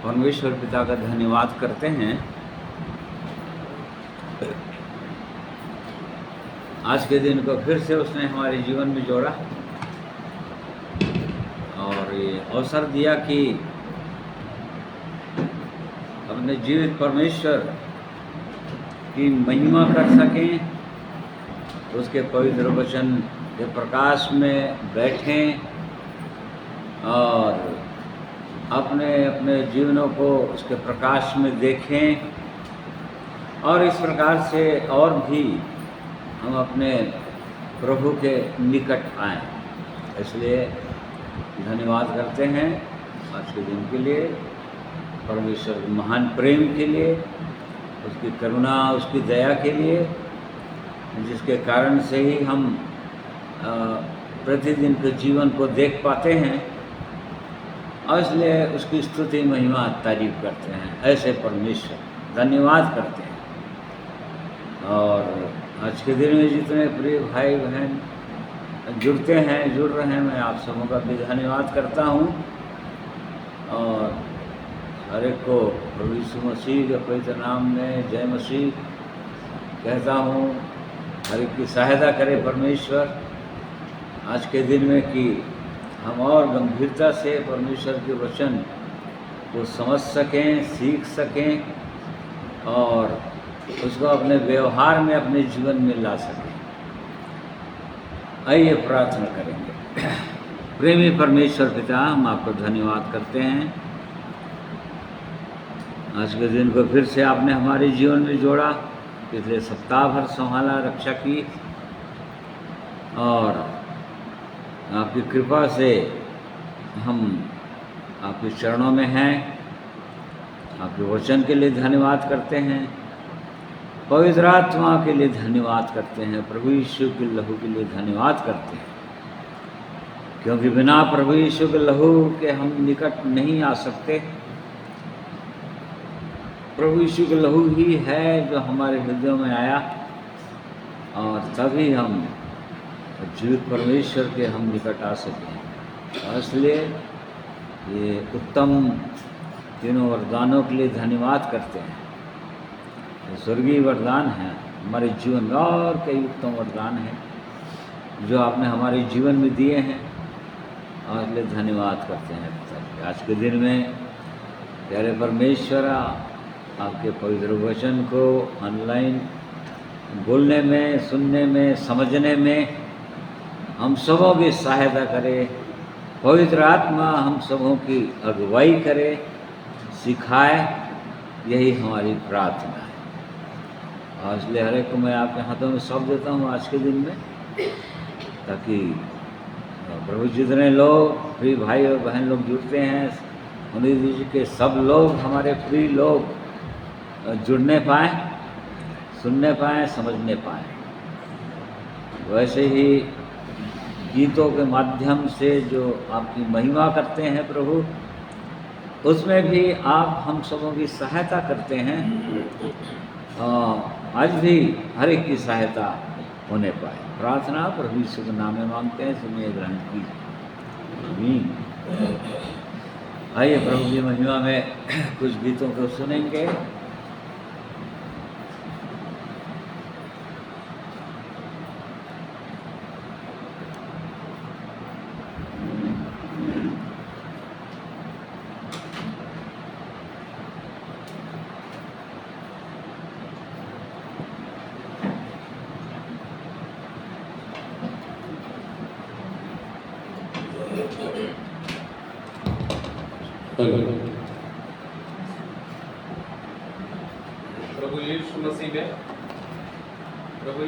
परमेश्वर पिता का धन्यवाद करते हैं। आज के दिन को फिर से उसने हमारे जीवन में जोड़ा और ये अवसर दिया कि अपने जीवित परमेश्वर की महिमा कर सकें, उसके पवित्र वचन के प्रकाश में बैठें और अपने अपने जीवनों को उसके प्रकाश में देखें और इस प्रकार से और भी हम अपने प्रभु के निकट आएं। इसलिए धन्यवाद करते हैं आज के दिन के लिए, परमेश्वर के महान प्रेम के लिए, उसकी करुणा, उसकी दया के लिए, जिसके कारण से ही हम प्रतिदिन के जीवन को देख पाते हैं और इसलिए उसकी स्तुति, महिमा, तारीफ करते हैं। ऐसे परमेश्वर धन्यवाद करते हैं। और आज के दिन में जितने प्रिय भाई बहन जुड़ रहे हैं, मैं आप सबों का भी धन्यवाद करता हूँ और हर एक को प्रभु यीशु मसीह के पवित्र नाम में जय मसीह कहता हूँ। हर एक की सहायता करे परमेश्वर आज के दिन में कि हम और गंभीरता से परमेश्वर के वचन को समझ सकें, सीख सकें और उसको अपने व्यवहार में, अपने जीवन में ला सकें। आइए प्रार्थना करेंगे। प्रेमी परमेश्वर पिता, हम आपको धन्यवाद करते हैं। आज के दिन को फिर से आपने हमारे जीवन में जोड़ा, पिछले सप्ताह भर संभाला, रक्षा की और आपकी कृपा से हम आपके चरणों में हैं। आपके वचन के लिए धन्यवाद करते हैं, पवित्र आत्मा के लिए धन्यवाद करते हैं, प्रभु यीशु के लहू के लिए धन्यवाद करते हैं, क्योंकि बिना प्रभु यीशु के लहू के हम निकट नहीं आ सकते। प्रभु यीशु के लहू ही है जो हमारे हृदयों में आया और तभी हम जीवित परमेश्वर के हम निकट आ सकें। और इसलिए ये उत्तम तीनों वरदानों के लिए धन्यवाद करते हैं। स्वर्गीय वरदान है हमारे जीवन में, और कई उत्तम वरदान हैं जो आपने हमारे जीवन में दिए हैं और इसलिए धन्यवाद करते हैं। आज के दिन में प्यारे परमेश्वर, आपके पवित्र वचन को ऑनलाइन बोलने में, सुनने में, समझने में हम सबों की सहायता करे। पवित्र आत्मा हम सबों की अगुवाई करे, सिखाए, यही हमारी प्रार्थना है। और इसलिए हर एक को मैं आपके हाथों में सौंप देता हूँ आज के दिन में, ताकि प्रभु जितने लोग, प्रिय भाई और बहन लोग जुड़ते हैं, उन्हीं जी के सब लोग, हमारे प्रिय लोग जुड़ने पाएँ, सुनने पाएँ, समझने पाएँ। वैसे ही गीतों के माध्यम से जो आपकी महिमा करते हैं प्रभु, उसमें भी आप हम सबों की सहायता करते हैं। आज भी हर एक की सहायता होने पाए। प्रार्थना प्रभु यीशु के नाम में मांगते हैं, सुनिए ग्रहण की। आमीन। आइए प्रभु की महिमा में कुछ गीतों को सुनेंगे। प्रभु यीशु मसीह में, प्रभु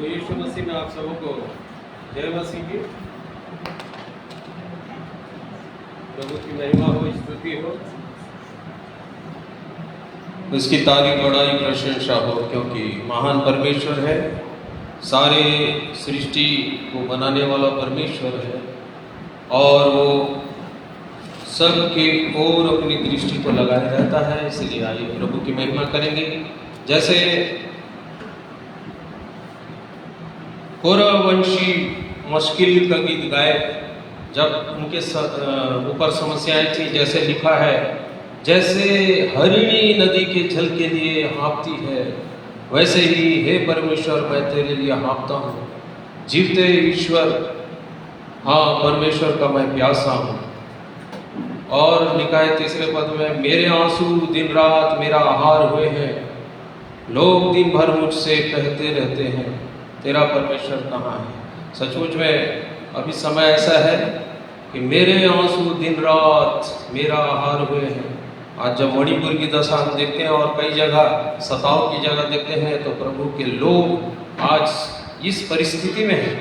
यीशु मसीह में आप सबों को जय मसीह की। प्रभु की महिमा हो, स्तुति हो, उसकी तारीफ, बड़ाई, प्रशंसा हो, क्योंकि महान परमेश्वर है, सारे सृष्टि को बनाने वाला परमेश्वर है और वो सबके ओर अपनी दृष्टि को लगाए रहता है। इसलिए आइए प्रभु की महिमा करेंगे। जैसे कोरवंशी मुश्किल का गीत गाए। जब उनके ऊपर समस्याएं थी, जैसे लिखा है, जैसे हरिणी नदी के जल के लिए हाँफती है, वैसे ही हे परमेश्वर मैं तेरे लिए हाँफता हूँ। जीवते ईश्वर, हाँ परमेश्वर का मैं प्यासा हूँ। और लिखा है तीसरे पद में, मेरे आंसू दिन रात मेरा आहार हुए हैं, लोग दिन भर मुझसे कहते रहते हैं तेरा परमेश्वर कहाँ है। सचमुच में अभी समय ऐसा है कि मेरे आंसू दिन रात मेरा आहार हुए हैं। आज जब मणिपुर की दशा हम देखते हैं और कई जगह सताव की जगह देखते हैं, तो प्रभु के लोग आज इस परिस्थिति में हैं,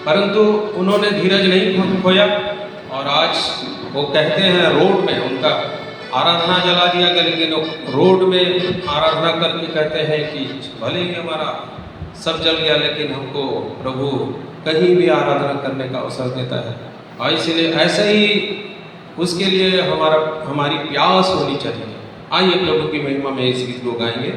परंतु उन्होंने धीरज नहीं खोया। और आज वो कहते हैं रोड में उनका आराधना जला दिया गया, लेकिन रोड में आराधना करके कहते हैं कि भले ही हमारा सब जल गया, लेकिन हमको प्रभु कहीं भी आराधना करने का अवसर देता है। और इसलिए ऐसा ही उसके लिए हमारी प्यास होनी चाहिए। आइए प्रभु की महिमा में इस गीत को गाएंगे।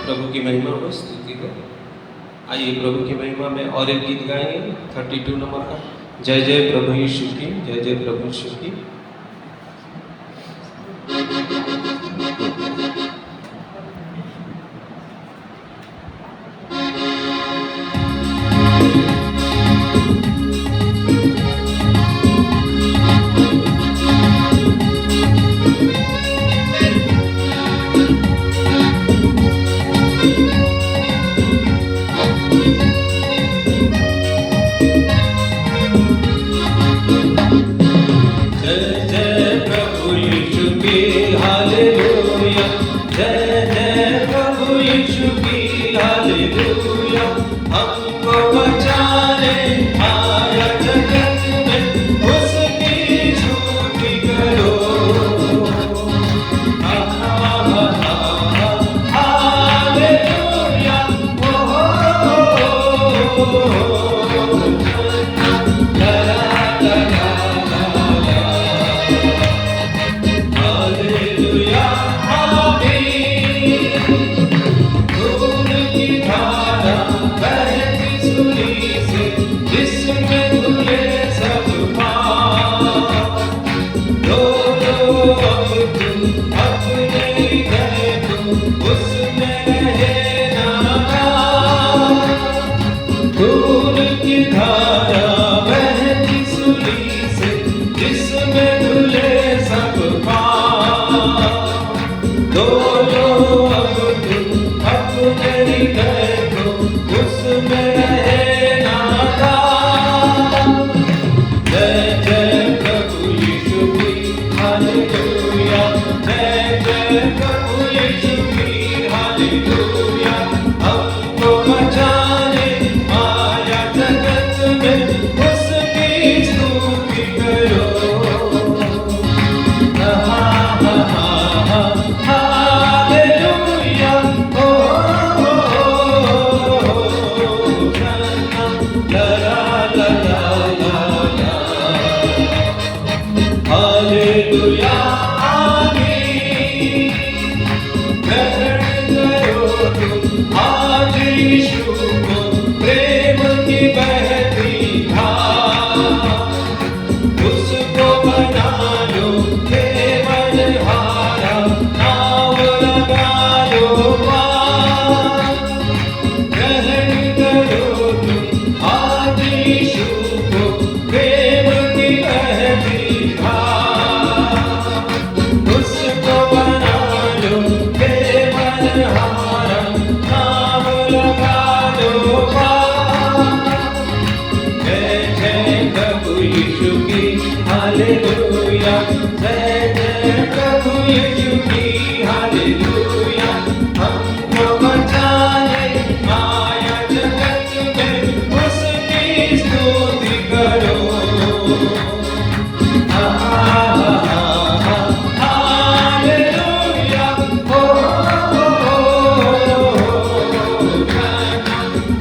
प्रभु की महिमा हो, स्तुति हो। आइए प्रभु की महिमा में और एक गीत गाएंगे 32 नंबर का, जय जय प्रभु यीशु की, जय जय प्रभु यीशु की। तुम अपने हृदय को उसमें रहना। खून की धारा बहती सूली से जिसमें धुले सब पाप। दो लो अब तुम अपने हृदय को उसमें रहना। जय जय प्रभु यीशु की हालेलुया। जय जय प्रभु यीशु की हालेलुया। हमको बचाने आया जगत में उसकी स्तुति करो। हालेलुया। ओ ला ला ला ला ला। हालेलुया आमीन। ग्रहण करो तुम आज यीशु को प्रेम की बहती धार। उसको बना लो केवल हारा, नाव लगा लो पार। ग्रहण करो तुम आज यीशु को प्रेम की बहती धार। उसको बना लो केवल हारा, नाव लगा लो पार। जय जय प्रभु यीशु की हालेलुया। जय जय प्रभु यीशु की हालेलुया। हमको बचाने आया जगत में उसकी स्तुति करो। हालेलुया। ओ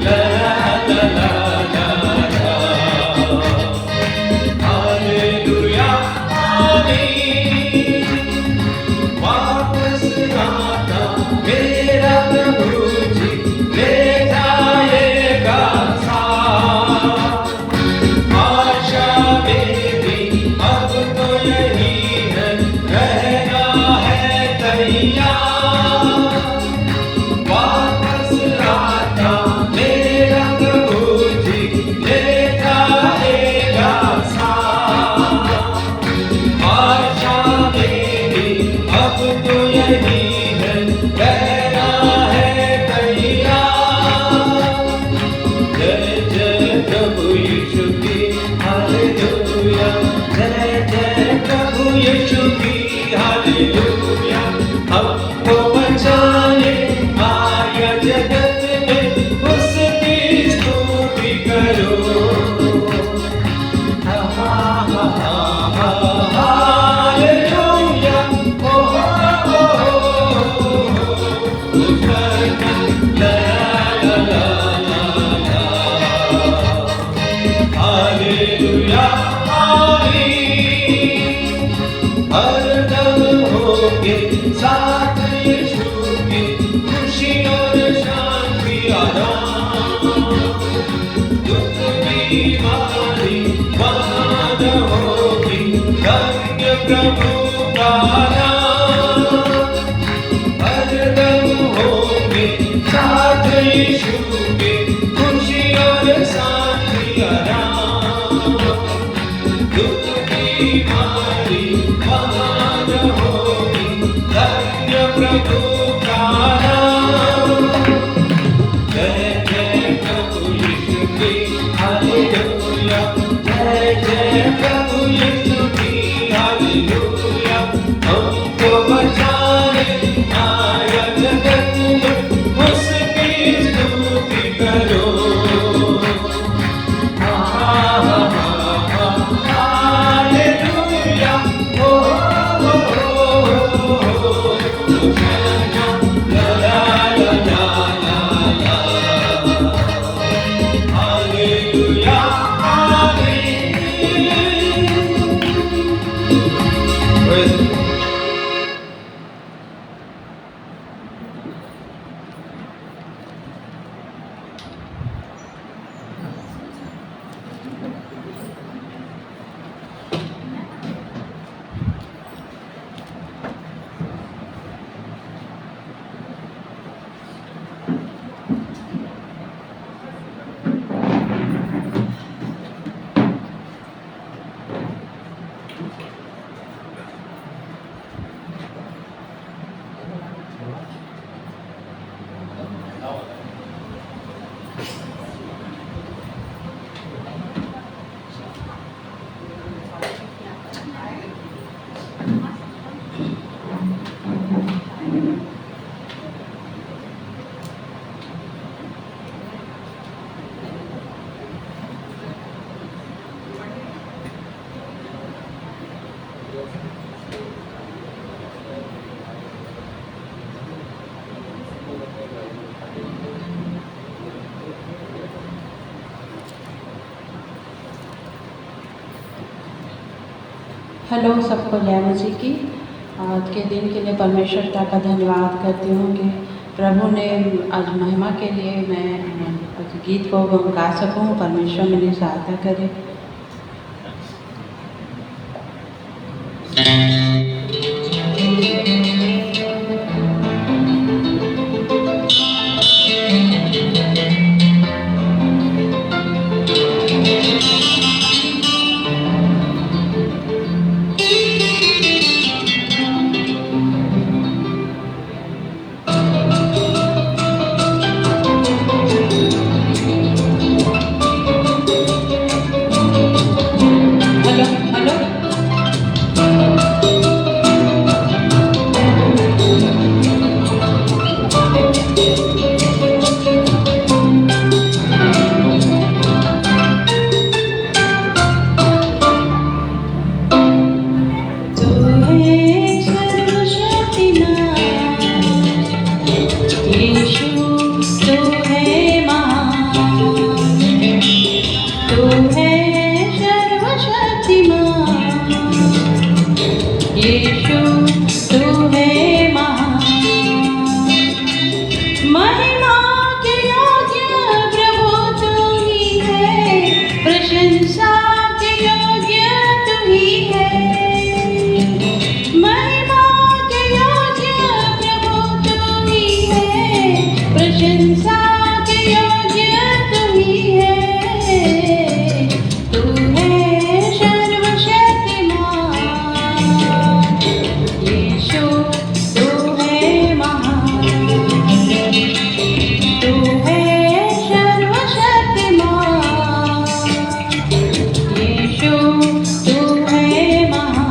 ला ला ला ला। हालेलुया आमीन। वापस आता मेरा प्रभु जी ले जाएगा साथ। आशा मेरी अब तो यही है, रहना है तैयार। वापस आता मेरा प्रभु जी ले जाएगा साथ। आशा मेरी अब तो यही है, रहना है तैयार। जय जय प्रभु यीशु की हालेलुया। जय जय प्रभु यीशु की हालेलुया। हमको बचाने आया जगत में उसकी स्तुति करो। हालेलुया। ओ ला ला ला ला। हालेलुया आमीन। हरदम होके साथ यीशु की खुशी और शांति आराम। दुख बीमारी वहाँ न होगी, धन्य प्रभु का नाम। हरदम होंगे साथ यीशु के खुशी और शांति आराम। दुख बीमारी वहाँ न होगी, धन्य प्रभु का नाम। जय जय प्रभु यीशु की हालेलुया। जय जय प्रभु यीशु की हालेलुया। हमको बचाने आया जगत में उसकी स्तुति करो। हालेलुया। ओ ला ला ला ला ला। हालेलुया आमीन। Praise the Lord. हेलो सबको जय मसीह की। आज के दिन के लिए परमेश्वर का धन्यवाद करती हूँ कि प्रभु ने आज महिमा के लिए मैं आज गीत को गा सकूँ। परमेश्वर मेरी सहायता करे। हेलो हेलो तू है सर्वशक्तिमान यीशु, तू है महान, तू है सर्वशक्तिमान यीशु, तू है महान। महिमा के योग्य प्रभु तू ही है, प्रशंसा के योग्य तू ही है। महिमा के योग्य प्रभु तू ही है, प्रशंसा के योग्य तू ही है। तू है सर्वशक्तिमान यीशु, तू है महान, तू है सर्वशक्तिमान यीशु, तू है महान।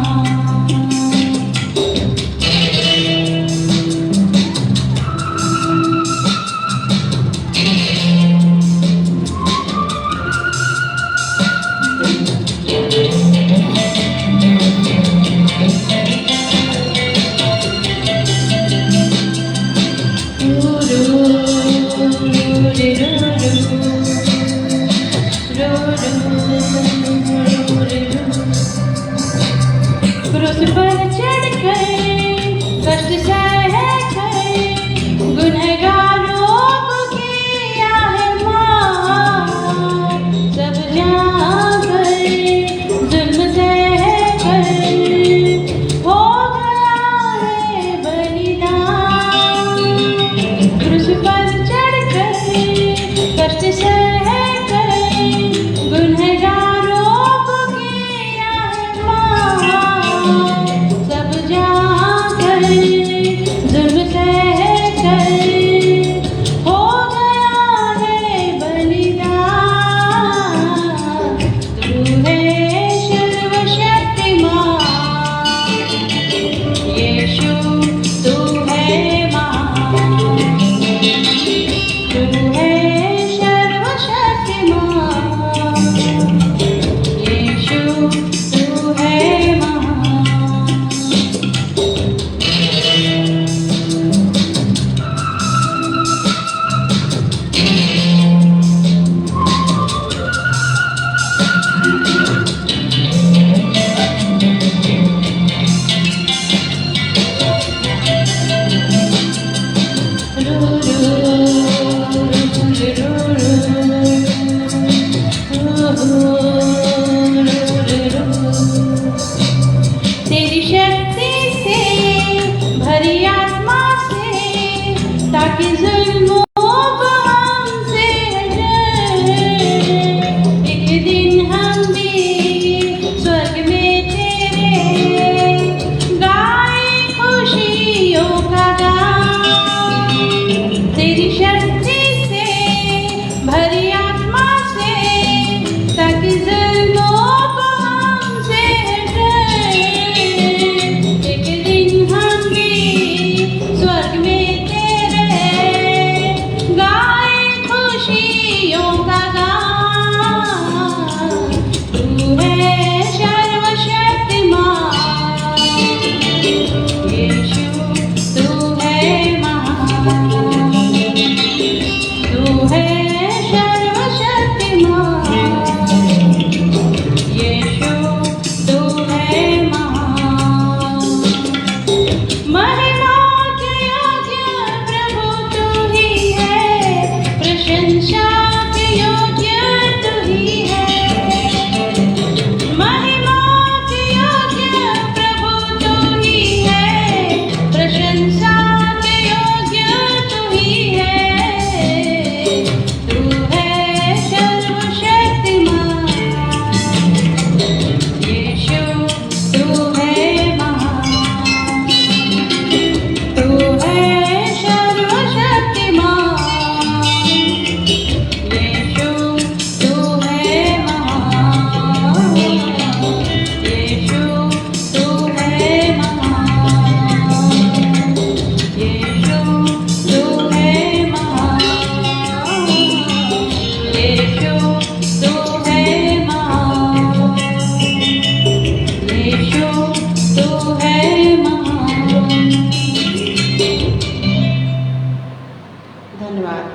क्रूस पर चढ़कर कष्ट सहकर गुनहगारों को किया है मार। सब जाकर जुल्म सहकर हो गया है बलिदान। क्रूस पर चढ़कर कष्ट सहकर गुनहगारों को किया है मार। सब जाकर जुल्म सहकर हो गया है बलिदान। तू है सर्वशक्तिमान यीशु, तू है महान, तू है सर्वशक्तिमान यीशु, तू है महान। तेरी शक्ति से भरी आत्मा से, ताकि जुल्मों को हमसे हटाए। एक दिन हम भी स्वर्ग में तेरे गाए खुशियों का गान। तेरी शक्ति से भरी आत्मा से, ताकि जुल्मों को हमसे हटाए। एक दिन हम भी स्वर्ग में तेरे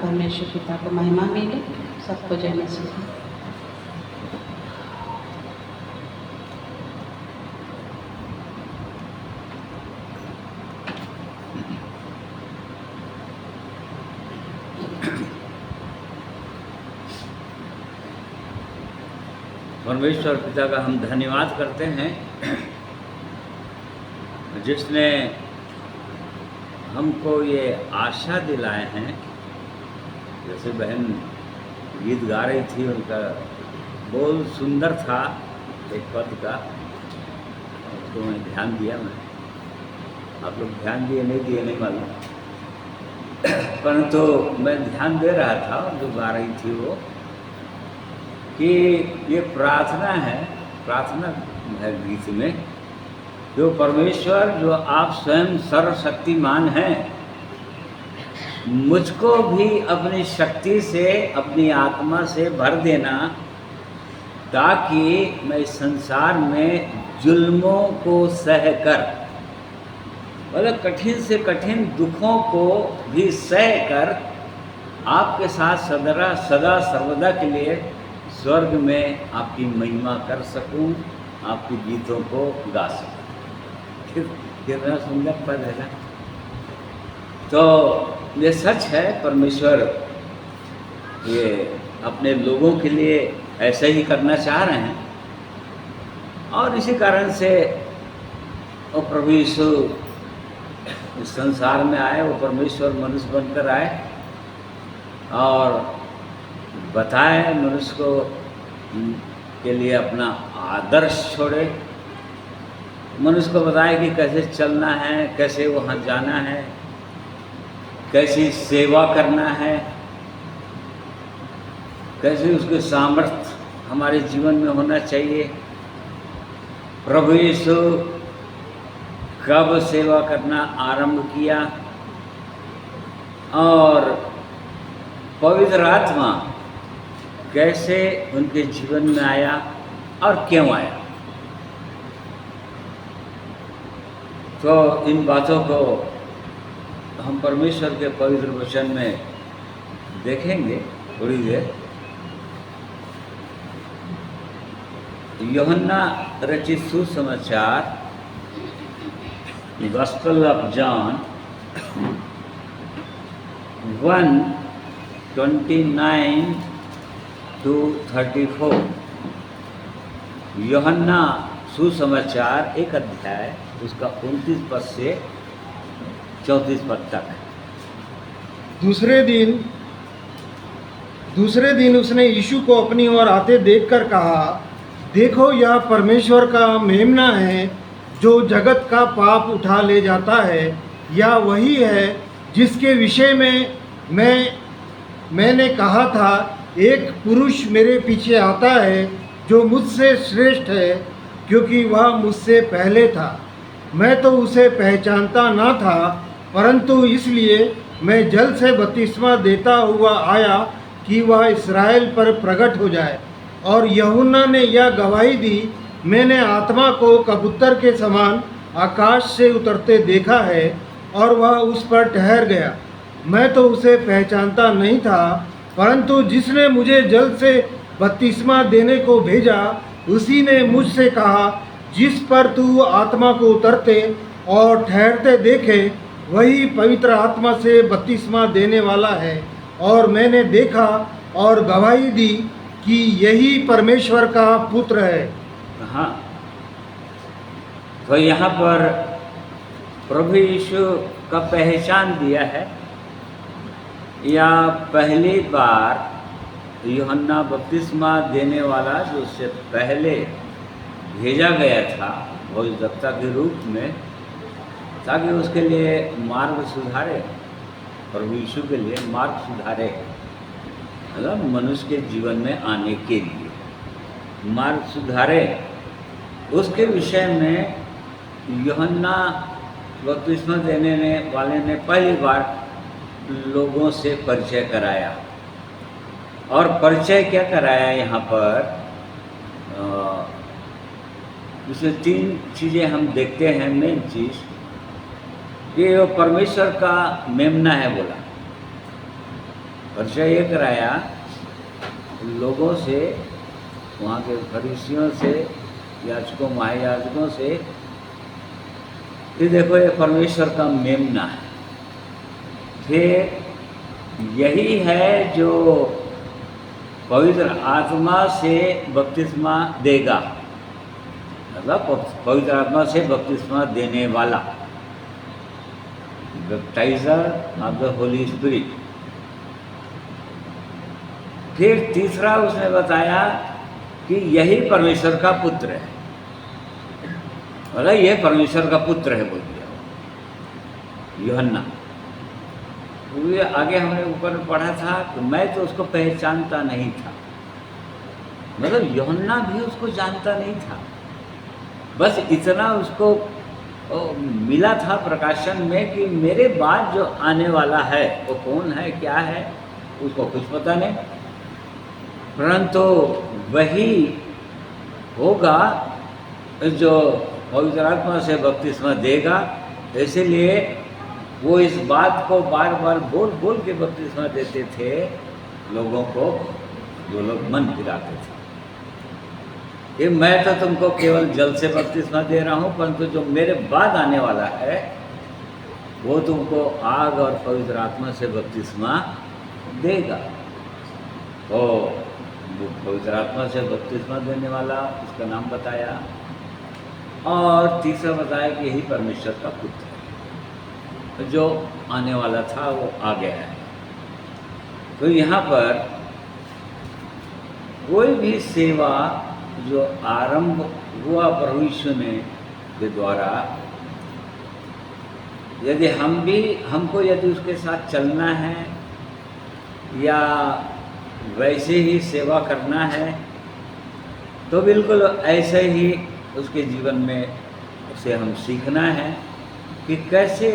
परमेश्वर पिता को महिमा मिले। सबको जय मसीह। परमेश्वर पिता का हम धन्यवाद करते हैं जिसने हमको ये आशा दिलाए हैं। जैसे बहन गीत गा रही थी, उनका बोल सुंदर था, एक पद का, उसको मैं ध्यान दिया। मैं आप लोग ध्यान दिए नहीं मालूम, परंतु मैं ध्यान दे रहा था जो गा रही थी वो, कि ये प्रार्थना है, प्रार्थना है गीत में, जो परमेश्वर जो आप स्वयं सर्वशक्तिमान हैं, मुझको भी अपनी शक्ति से, अपनी आत्मा से भर देना, ताकि मैं इस संसार में जुल्मों को सहकर, मतलब कठिन से कठिन दुखों को भी सहकर आपके साथ सदा सर्वदा के लिए स्वर्ग में आपकी महिमा कर सकूं, आपके गीतों को गा सकूं। कितना सुंदर पद है ना। तो ये सच है, परमेश्वर ये अपने लोगों के लिए ऐसे ही करना चाह रहे हैं, और इसी कारण से वो प्रभु यीशु इस संसार में आए, वो परमेश्वर मनुष्य बनकर आए और बताए मनुष्य को के लिए अपना आदर्श छोड़े, मनुष्य को बताए कि कैसे चलना है, कैसे वहाँ जाना है, कैसी सेवा करना है, कैसे उसके सामर्थ्य हमारे जीवन में होना चाहिए। प्रभु यीशु कब सेवा करना आरंभ किया और पवित्र आत्मा कैसे उनके जीवन में आया और क्यों आया। तो इन बातों को हम परमेश्वर के पवित्र वचन में देखेंगे थोड़ी देर। यूहन्ना रचित सुसमाचार, गॉस्पेल ऑफ जॉन 1:29 to 34। यूहन्ना सुसमाचार एक अध्याय, उसका 29 पद से 34 पद तक। दूसरे दिन उसने यीशु को अपनी ओर आते देखकर कहा, देखो यह परमेश्वर का मेमना है जो जगत का पाप उठा ले जाता है। यह वही है जिसके विषय में मैंने कहा था, एक पुरुष मेरे पीछे आता है जो मुझसे श्रेष्ठ है, क्योंकि वह मुझसे पहले था। मैं तो उसे पहचानता न था, परंतु इसलिए मैं जल से बपतिस्मा देता हुआ आया कि वह इस्राएल पर प्रकट हो जाए। और यूहन्ना ने यह गवाही दी, मैंने आत्मा को कबूतर के समान आकाश से उतरते देखा है और वह उस पर ठहर गया। मैं तो उसे पहचानता नहीं था, परंतु जिसने मुझे जल से बपतिस्मा देने को भेजा उसी ने मुझसे कहा, जिस पर तू आत्मा को उतरते और ठहरते देखे वही पवित्र आत्मा से बपतिस्मा देने वाला है। और मैंने देखा और गवाही दी कि यही परमेश्वर का पुत्र है। हाँ, तो यहाँ पर प्रभु यीशु का पहचान दिया है, या पहली बार यूहन्ना बपतिस्मा देने वाला जो उससे पहले भेजा गया था भविष्यवक्ता के रूप में, ताकि उसके लिए मार्ग सुधारे, प्रभु यीशु के लिए मार्ग सुधारे, मतलब मनुष्य के जीवन में आने के लिए मार्ग सुधारे। उसके विषय में यूहन्ना बपतिस्मा देने वाले ने पहली बार लोगों से परिचय कराया। और परिचय क्या कराया यहाँ पर, इसमें 3 चीज़ें हम देखते हैं। मेन चीज़ कि वो परमेश्वर का मेमना है बोला, परिचय ये कराया लोगों से, वहाँ के फरीसियों से, याजकों महायाजकों से, कि देखो ये परमेश्वर का मेमना है। फिर यही है जो पवित्र आत्मा से बपतिस्मा देगा, मतलब पवित्र आत्मा से बपतिस्मा देने वाला, बैप्टाइजर ऑफ द होली स्पिरिट। फिर तीसरा उसने बताया कि यही परमेश्वर का पुत्र है, मतलब ये परमेश्वर का पुत्र है बोल दिया यूहन्ना। ये आगे हमने ऊपर पढ़ा था कि मैं तो उसको पहचानता नहीं था, मतलब यूहन्ना भी उसको जानता नहीं था, बस इतना उसको मिला था प्रकाशन में कि मेरे बाद जो आने वाला है वो कौन है, क्या है, उसको कुछ पता नहीं, परंतु वही होगा जो पवित्र आत्मा से बपतिस्मा देगा। इसलिए वो इस बात को बार बार बोल बोल के बपतिस्मा देते थे लोगों को, जो लोग मन फिराते थे कि मैं तो तुमको केवल जल से बपतिस्मा दे रहा हूँ, परंतु जो मेरे बाद आने वाला है वो तुमको आग और पवित्र आत्मा से बपतिस्मा देगा। तो वो पवित्र आत्मा से बपतिस्मा देने वाला, उसका नाम बताया, और तीसरा बताया कि यही परमेश्वर का पुत्र है, जो आने वाला था वो आ गया है। तो यहाँ पर कोई भी सेवा जो आरंभ हुआ प्रभु यीशु ने के द्वारा, यदि हमको यदि उसके साथ चलना है या वैसे ही सेवा करना है, तो बिल्कुल ऐसे ही उसके जीवन में उसे हम सीखना है कि कैसे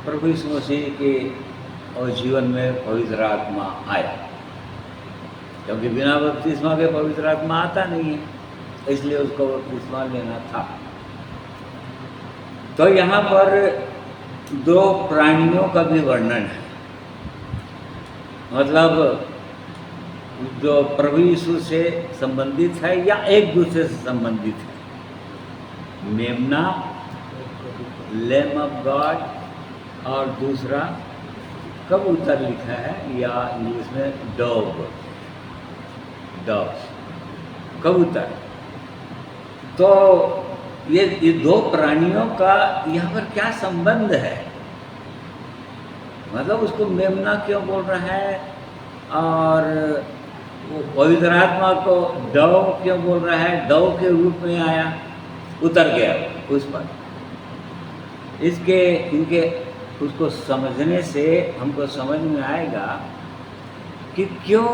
प्रभु यीशु मसीह के और जीवन में पवित्र आत्मा आया, क्योंकि बिना बपतिस्मा के पवित्र आत्मा आता नहीं है, इसलिए उसको बपतिस्मा लेना था। तो यहाँ पर दो प्राणियों का भी वर्णन है, मतलब जो प्रभु यीशु से संबंधित है या एक दूसरे से संबंधित है। मेमना, लैम ऑफ गॉड, और दूसरा कबूतर लिखा है, या इंग्लिश में डॉग, कबूतर। तो ये दो प्राणियों का यहाँ पर क्या संबंध है, मतलब उसको मेमना क्यों बोल रहा है, और वो पवित्र आत्मा को डव क्यों बोल रहा है, डव के रूप में आया, उतर गया उस पर। इनके उसको समझने से हमको समझ में आएगा कि क्यों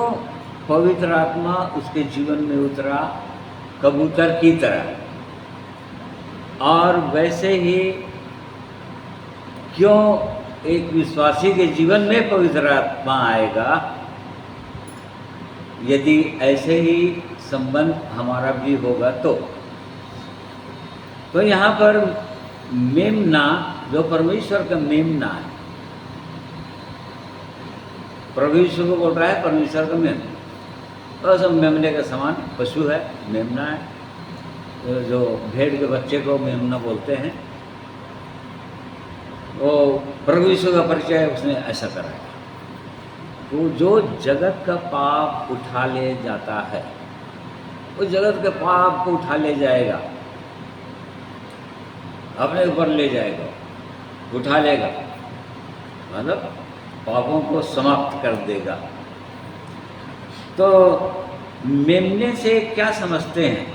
पवित्र आत्मा उसके जीवन में उतरा कबूतर की तरह, और वैसे ही क्यों एक विश्वासी के जीवन में पवित्र आत्मा आएगा यदि ऐसे ही संबंध हमारा भी होगा तो यहाँ पर मेमना, जो परमेश्वर का मेमना है, प्रभु यीशु को बोल रहा है परमेश्वर का मेमना, तो सब मेमने के समान पशु है, मेमना है, जो भेड़ के बच्चे को मेमना बोलते हैं। वो प्रभु यीशु का परिचय उसने ऐसा कराया, वो जो जगत का पाप उठा ले जाता है, वो जगत के पाप को उठा ले जाएगा, अपने ऊपर ले जाएगा, उठा लेगा, मतलब पापों को समाप्त कर देगा। तो मेमने से क्या समझते हैं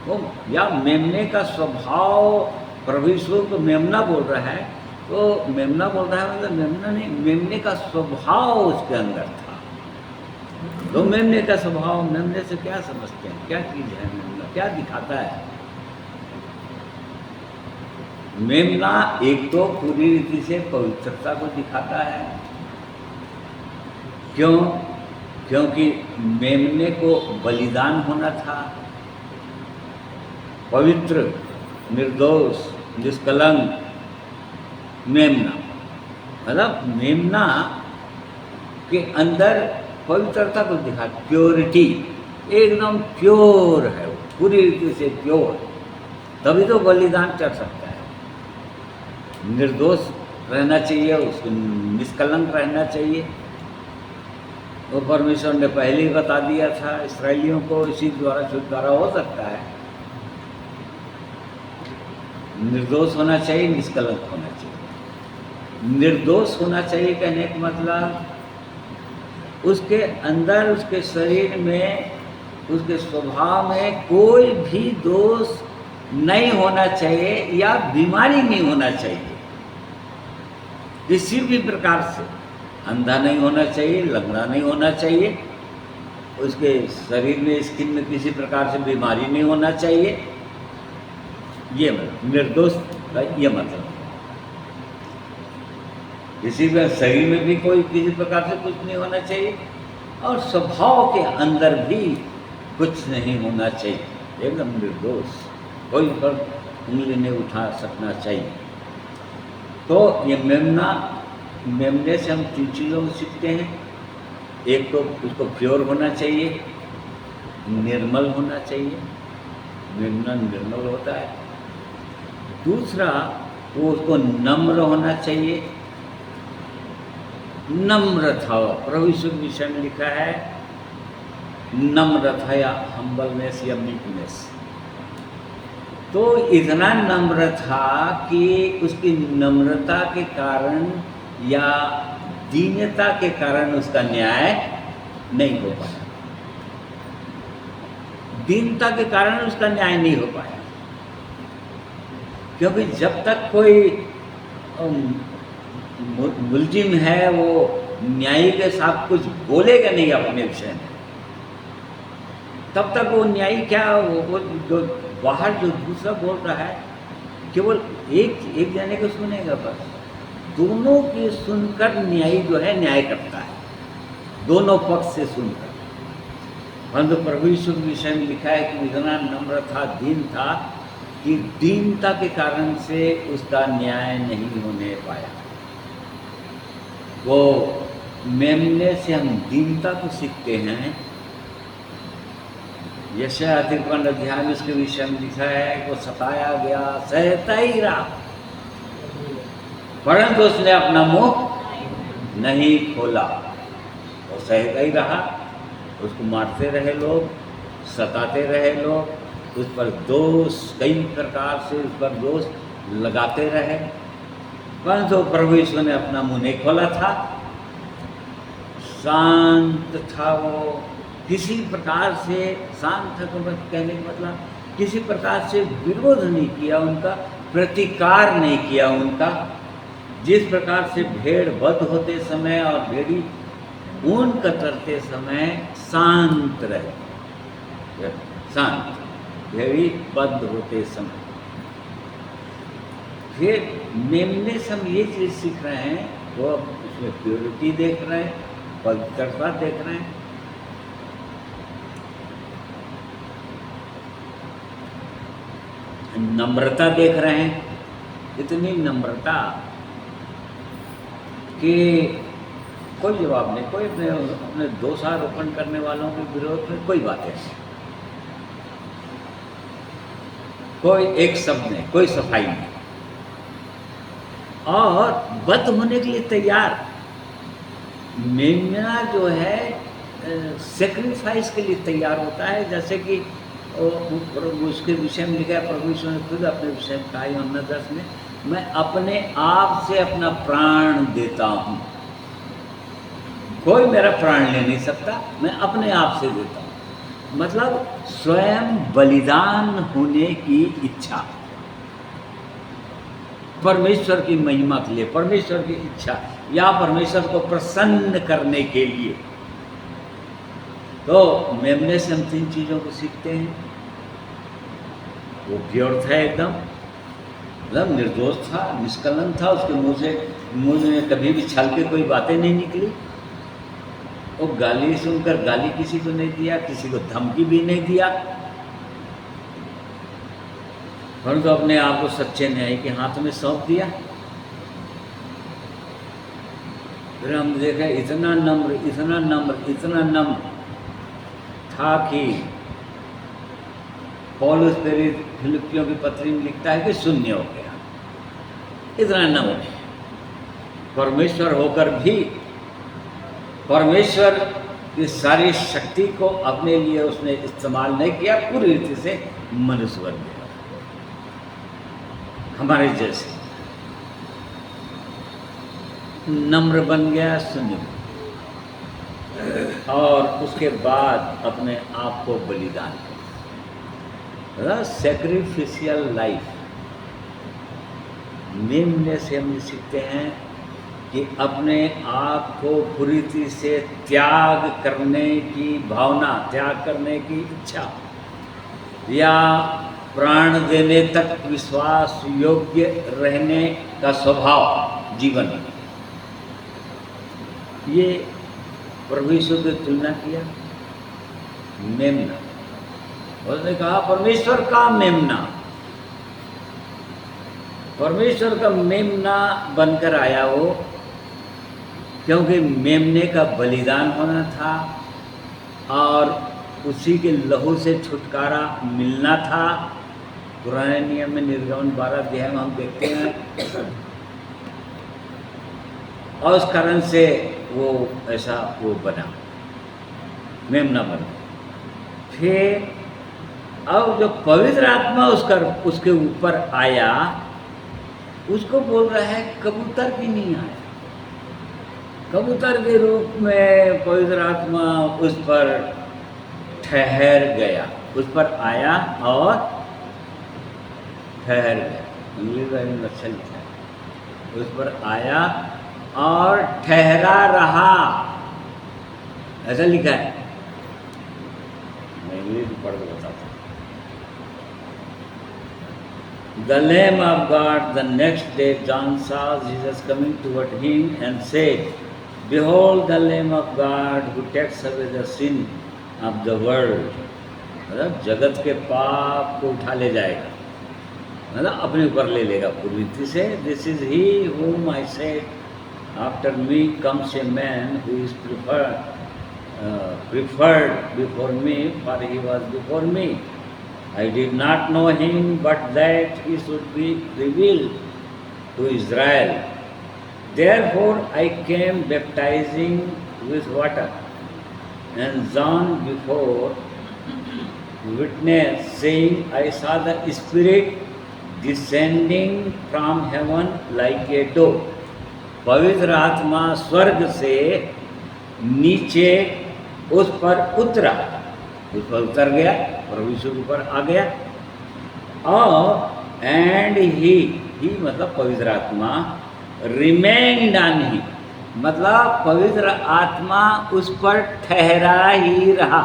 वो, या मेमने का स्वभाव, प्रभु यीशु को मेमना बोल रहा है, तो मेमना बोल रहा है मतलब मेमना नहीं, मेमने का स्वभाव उसके अंदर था। तो मेमने का स्वभाव, मेमने से क्या समझते हैं, क्या चीज़ है मेमना, क्या दिखाता है? मेमना एक तो पूरी रीति से पवित्रता को दिखाता है। क्यों? क्योंकि मेमने को बलिदान होना था, पवित्र, निर्दोष, निष्कलंक मेमना, मतलब मेमना के अंदर पवित्रता को दिखा, प्योरिटी, एकदम प्योर है वो, पूरी रीति से प्योर, तभी तो बलिदान चढ़ सकता है। निर्दोष रहना चाहिए, उसको निष्कलंक रहना चाहिए। वो परमेश्वर ने पहले ही बता दिया था इस्राएलियों को, इसी द्वारा छुटकारा हो सकता है। निर्दोष होना चाहिए, निष्कलंक होना चाहिए। निर्दोष होना चाहिए कहने का मतलब उसके अंदर, उसके शरीर में, उसके स्वभाव में कोई भी दोष नहीं होना चाहिए या बीमारी नहीं होना चाहिए। किसी भी प्रकार से अंधा नहीं होना चाहिए, लंगड़ा नहीं होना चाहिए, उसके शरीर में, स्किन में किसी प्रकार से बीमारी नहीं होना चाहिए। ये मतलब निर्दोष का ये मतलब, किसी भी शरीर में भी कोई किसी प्रकार से कुछ नहीं होना चाहिए और स्वभाव के अंदर भी कुछ नहीं होना चाहिए, एकदम निर्दोष, कोई पर उंगली नहीं उठा सकना चाहिए। तो ये मेमने से हम 3 चीज़ों को सीखते हैं। एक तो उसको प्योर होना चाहिए, निर्मल होना चाहिए, मेमना निर्मल होता है। दूसरा, वो उसको नम्र होना चाहिए, नम्र था। प्रभु यीशु के विषय में लिखा है नम्र था, या हम्बलनेस या मीकनेस। तो इतना नम्र था कि उसकी नम्रता के कारण या दीनता के कारण उसका न्याय नहीं हो पाया, दीनता के कारण उसका न्याय नहीं हो पाया। क्योंकि जब तक कोई मुलजिम है वो न्यायी के साथ कुछ बोलेगा नहीं अपने विषय में, तब तक वो न्यायी क्या, वो जो बाहर जो दूसरा बोल रहा है केवल एक जने को सुनेगा, बस दोनों की सुनकर न्यायी जो है न्याय करता है, दोनों पक्ष से सुनकर। परंतु प्रभु यीशु के विषय में लिखा है कि इतना नम्र था, दीन था कि दीनता के कारण से उसका न्याय नहीं होने पाया। वो मेमने से हम दीनता को सीखते हैं। यशायाह 53 अध्याय में इसके विषय में लिखा है कि वो सताया गया, सहता ही रहा, परंतु उसने अपना मुंह नहीं खोला। वो सहता ही रहा, उसको मारते रहे लोग, सताते रहे लोग, उस पर दोष कई प्रकार से उस पर दोष लगाते रहे, परंतु प्रभु यीशु ने अपना मुंह नहीं खोला था। शांत था वो, किसी प्रकार से शांत था, कहने का मतलब किसी प्रकार से विरोध नहीं किया उनका, प्रतिकार नहीं किया उनका। जिस प्रकार से भेड़ बद्ध होते समय और भेड़ी ऊन कतरते समय शांत रहे, शांत भेड़ी बद्ध होते समय। फिर मेमने से हम ये चीज़ सीख रहे हैं, वो उसमें प्योरिटी देख रहे हैं, पवित्रता देख रहे हैं। नम्रता देख रहे हैं, इतनी नम्रता कि कोई जवाब नहीं, कोई अपने दोषारोपण करने वालों के विरोध में कोई बात नहीं, कोई एक शब्द नहीं, कोई सफाई नहीं, और बद्ध होने के लिए तैयार। मेमना जो है सेक्रीफाइस के लिए तैयार होता है, जैसे कि उसके विषय में लिखा है, प्रभु यीशु ने खुद अपने विषय में कहा यूहन्ना 10 में, मैं अपने आप से अपना प्राण देता हूँ, कोई मेरा प्राण ले नहीं सकता, मैं अपने आप से देता हूँ। मतलब स्वयं बलिदान होने की इच्छा, परमेश्वर की महिमा के लिए, परमेश्वर की इच्छा या परमेश्वर को प्रसन्न करने के लिए। तो मेमने से हम 3 चीज़ों को सीखते हैं। वो प्योर था एकदम, मतलब निर्दोष था, निष्कलंक था, उसके मुँह में कभी भी छल के कोई बातें नहीं निकली। वो गाली सुनकर गाली किसी को नहीं दिया, किसी को धमकी भी नहीं दिया, परंतु अपने आप को सच्चे न्यायी के हाथ में सौंप दिया। फिर हम देखें इतना नम्र, इतना नम्र, इतना नम्र था कि पौलुस प्रेरित फिलिपियों की पत्री में लिखता है कि शून्य हो गया, इतना नम्र। परमेश्वर होकर भी परमेश्वर की सारी शक्ति को अपने लिए उसने इस्तेमाल नहीं किया, पूरी रीति से मनुष्य बन गया हमारे जैसे, नम्र बन गया, शून्य, और उसके बाद अपने आप को बलिदान किया, सैक्रिफिशियल लाइफ। मेमने से हम सीखते हैं कि अपने आप को पूरी रीति से त्याग करने की भावना, त्याग करने की इच्छा, या प्राण देने तक विश्वास योग्य रहने का स्वभाव जीवन में, ये प्रभु यीशु की तुलना किया मेमना। उसने कहा परमेश्वर का मेमना, परमेश्वर का मेमना बनकर आया वो, क्योंकि मेमने का बलिदान होना था और उसी के लहू से छुटकारा मिलना था। पुराने नियम में निर्गमन 12 अध्याय में हम देखते हैं, और उस कारण से वो ऐसा वो बना, मेमना बना। फिर अब जो पवित्र आत्मा उसके ऊपर आया, उसको बोल रहा है कबूतर भी नहीं आया, कबूतर के रूप में पवित्र आत्मा उस पर ठहर गया, उस पर आया और ठहर गया। इंग्लिश में अच्छा लिखा है, उस पर आया और ठहरा रहा, ऐसा लिखा है। मैं इंग्लिश पढ़ के बताता हूँ। The Lamb of God, the next day John saw Jesus coming toward him and said, Behold the Lamb of God who takes away the sin of the world। मतलब जगत के पाप को उठा ले जाएगा, मतलब अपने ऊपर ले लेगा पूरी रीति से। This is he whom I said, after me comes a man who is preferred before me, for he was before me. I did not know him, but that he should be revealed to Israel. Therefore I came baptizing with water, and John before witnessed, saying, I saw the Spirit descending from heaven like a dove। पवित्र आत्मा स्वर्ग से नीचे उस पर उतरा, उस पर उतर गया, प्रभु यीशु के ऊपर आ गया। और एंड ही मतलब पवित्र आत्मा, रिमेन्ड ऑन ही मतलब पवित्र आत्मा उस पर ठहरा ही रहा।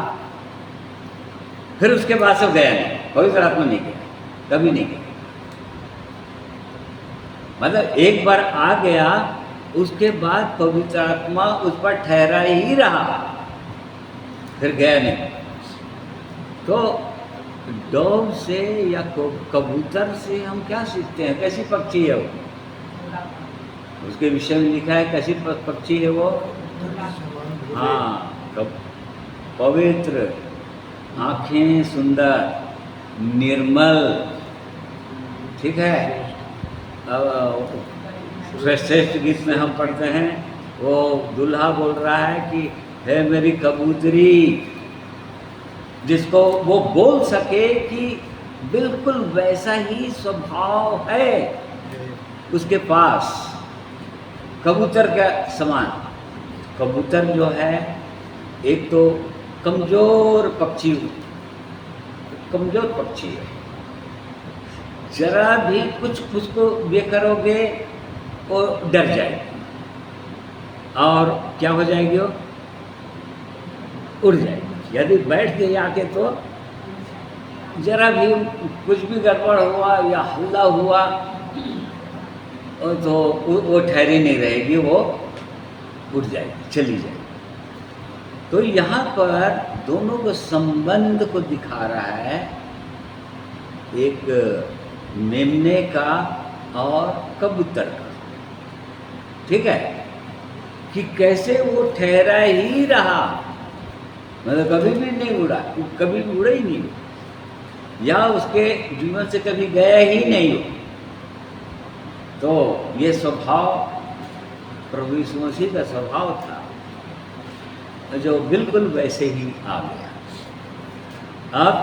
फिर उसके बाद सब गया नहीं, पवित्र आत्मा नहीं गया, कभी नहीं गया। मतलब एक बार आ गया, उसके बाद पवित्र आत्मा उस पर ठहरा ही रहा, फिर गया नहीं। तो डोव से या कबूतर से हम क्या सीखते हैं? कैसी पक्षी है वो? उसके विषय में लिखा है कैसी पक्षी है वो? हाँ, पवित्र, आँखें सुंदर, निर्मल, ठीक है। अब श्रेष्ठ गीत में हम पढ़ते हैं, वो दूल्हा बोल रहा है कि है मेरी कबूतरी, जिसको वो बोल सके कि बिल्कुल वैसा ही स्वभाव है उसके पास, कबूतर का समान। कबूतर जो है एक तो कमज़ोर पक्षी है, जरा भी कुछ उसको करोगे वो डर जाएगी और क्या हो जाएगी, वो उड़ जाएगी। यदि बैठ गई आके तो जरा भी कुछ भी गड़बड़ हुआ या हल्ला हुआ तो वो ठहरी नहीं रहेगी, वो उड़ जाएगी, चली जाएगी। तो यहाँ पर दोनों को संबंध को दिखा रहा है, एक मेमने का और कबूतर का, ठीक है। कि कैसे वो ठहरा ही रहा, मतलब कभी भी नहीं उड़ा, कभी भी उड़ा ही नहीं हो, या उसके जीवन से कभी गया ही नहीं हो। तो ये स्वभाव प्रभु यीशु मसीह का स्वभाव था, जो बिल्कुल वैसे ही आ गया। अब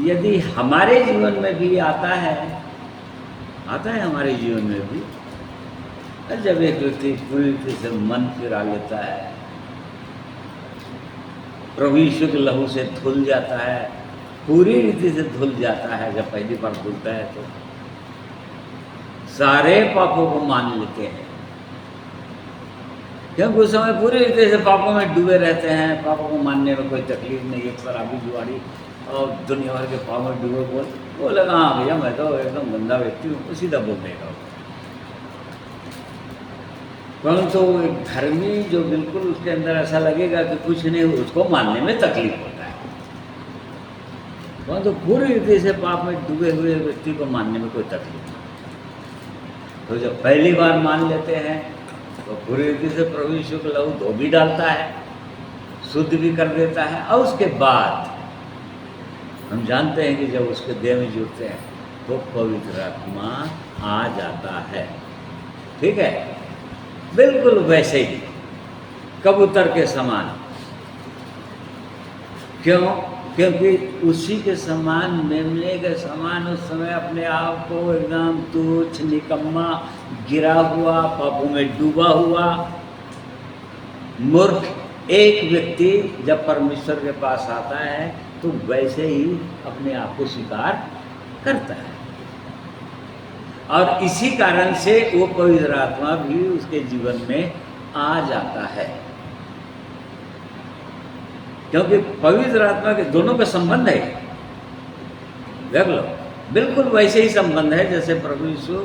यदि हमारे जीवन में भी आता है हमारे जीवन में भी, जब एक व्यक्ति पूरी तरह से मन फिरा लेता है, प्रभु यीशु के लहू से धुल जाता है, पूरी रीति से धुल जाता है, जब पहली बार धुलता है तो सारे पापों को मान लेते हैं, क्योंकि उस समय पूरी रीति से पापों में डूबे रहते हैं। पापों को मानने में कोई तकलीफ नहीं। एक शराबी जुआड़ी और दुनिया भर के पापों में डूबे वो लगा, हाँ भैया मैं तो एकदम गंदा व्यक्ति हूँ, सीधा बोल देगा। परंतु एक धर्मी जो बिल्कुल उसके अंदर ऐसा लगेगा कि कुछ नहीं, उसको मानने में तकलीफ होता है। परंतु पूरी रीति से पाप में डूबे हुए व्यक्ति को मानने में कोई तकलीफ नहीं। तो जब पहली बार मान लेते हैं तो पूरी रीति से प्रभु यीशु का लहू धो भी डालता है, शुद्ध भी कर देता है, और उसके बाद हम जानते हैं कि जब उसके देह में जुड़ते हैं तो पवित्र आत्मा आ जाता है। ठीक है, बिल्कुल वैसे ही कबूतर के समान। क्यों? क्योंकि उसी के समान, मेमने के समान उस समय अपने आप को एकदम तुच्छ, निकम्मा, गिरा हुआ, पापों में डूबा हुआ मूर्ख एक व्यक्ति जब परमेश्वर के पास आता है तो वैसे ही अपने आप को स्वीकार करता है, और इसी कारण से वो पवित्र आत्मा भी उसके जीवन में आ जाता है। क्योंकि पवित्र आत्मा के दोनों का संबंध है, देख लो, बिल्कुल वैसे ही संबंध है जैसे प्रभु यीशु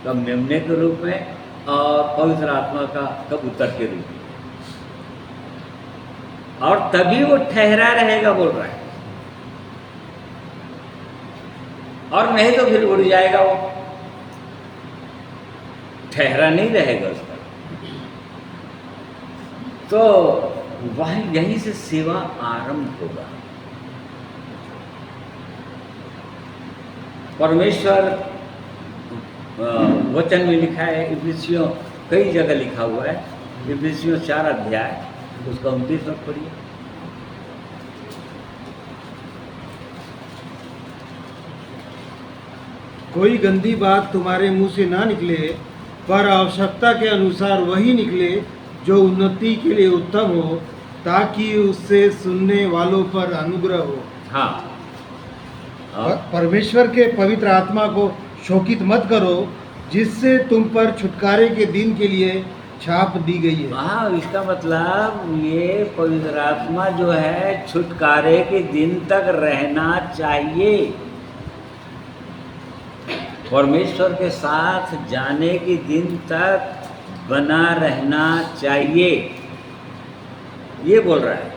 का मेमने के रूप में और पवित्र आत्मा का कबूतर के रूप में। और तभी वो ठहरा रहेगा, बोल रहा है, और नहीं तो फिर उड़ जाएगा, वो ठहरा नहीं रहेगा उसका। तो वह यहीं से सेवा आरंभ होगा। परमेश्वर वचन में लिखा है, इफिसियों कई जगह लिखा हुआ है, इफिसियों 4 अध्याय उसका 29 पद पढ़िए। कोई गंदी बात तुम्हारे मुंह से ना निकले, पर आवश्यकता के अनुसार वही निकले जो उन्नति के लिए उत्तम हो, ताकि उससे सुनने वालों पर अनुग्रह हो। हाँ, परमेश्वर के पवित्र आत्मा को शोकित मत करो, जिससे तुम पर छुटकारे के दिन के लिए छाप दी गई है। हाँ, इसका मतलब ये पवित्र आत्मा जो है छुटकारे के दिन तक रहना चाहिए, परमेश्वर के साथ जाने के दिन तक बना रहना चाहिए, ये बोल रहा है।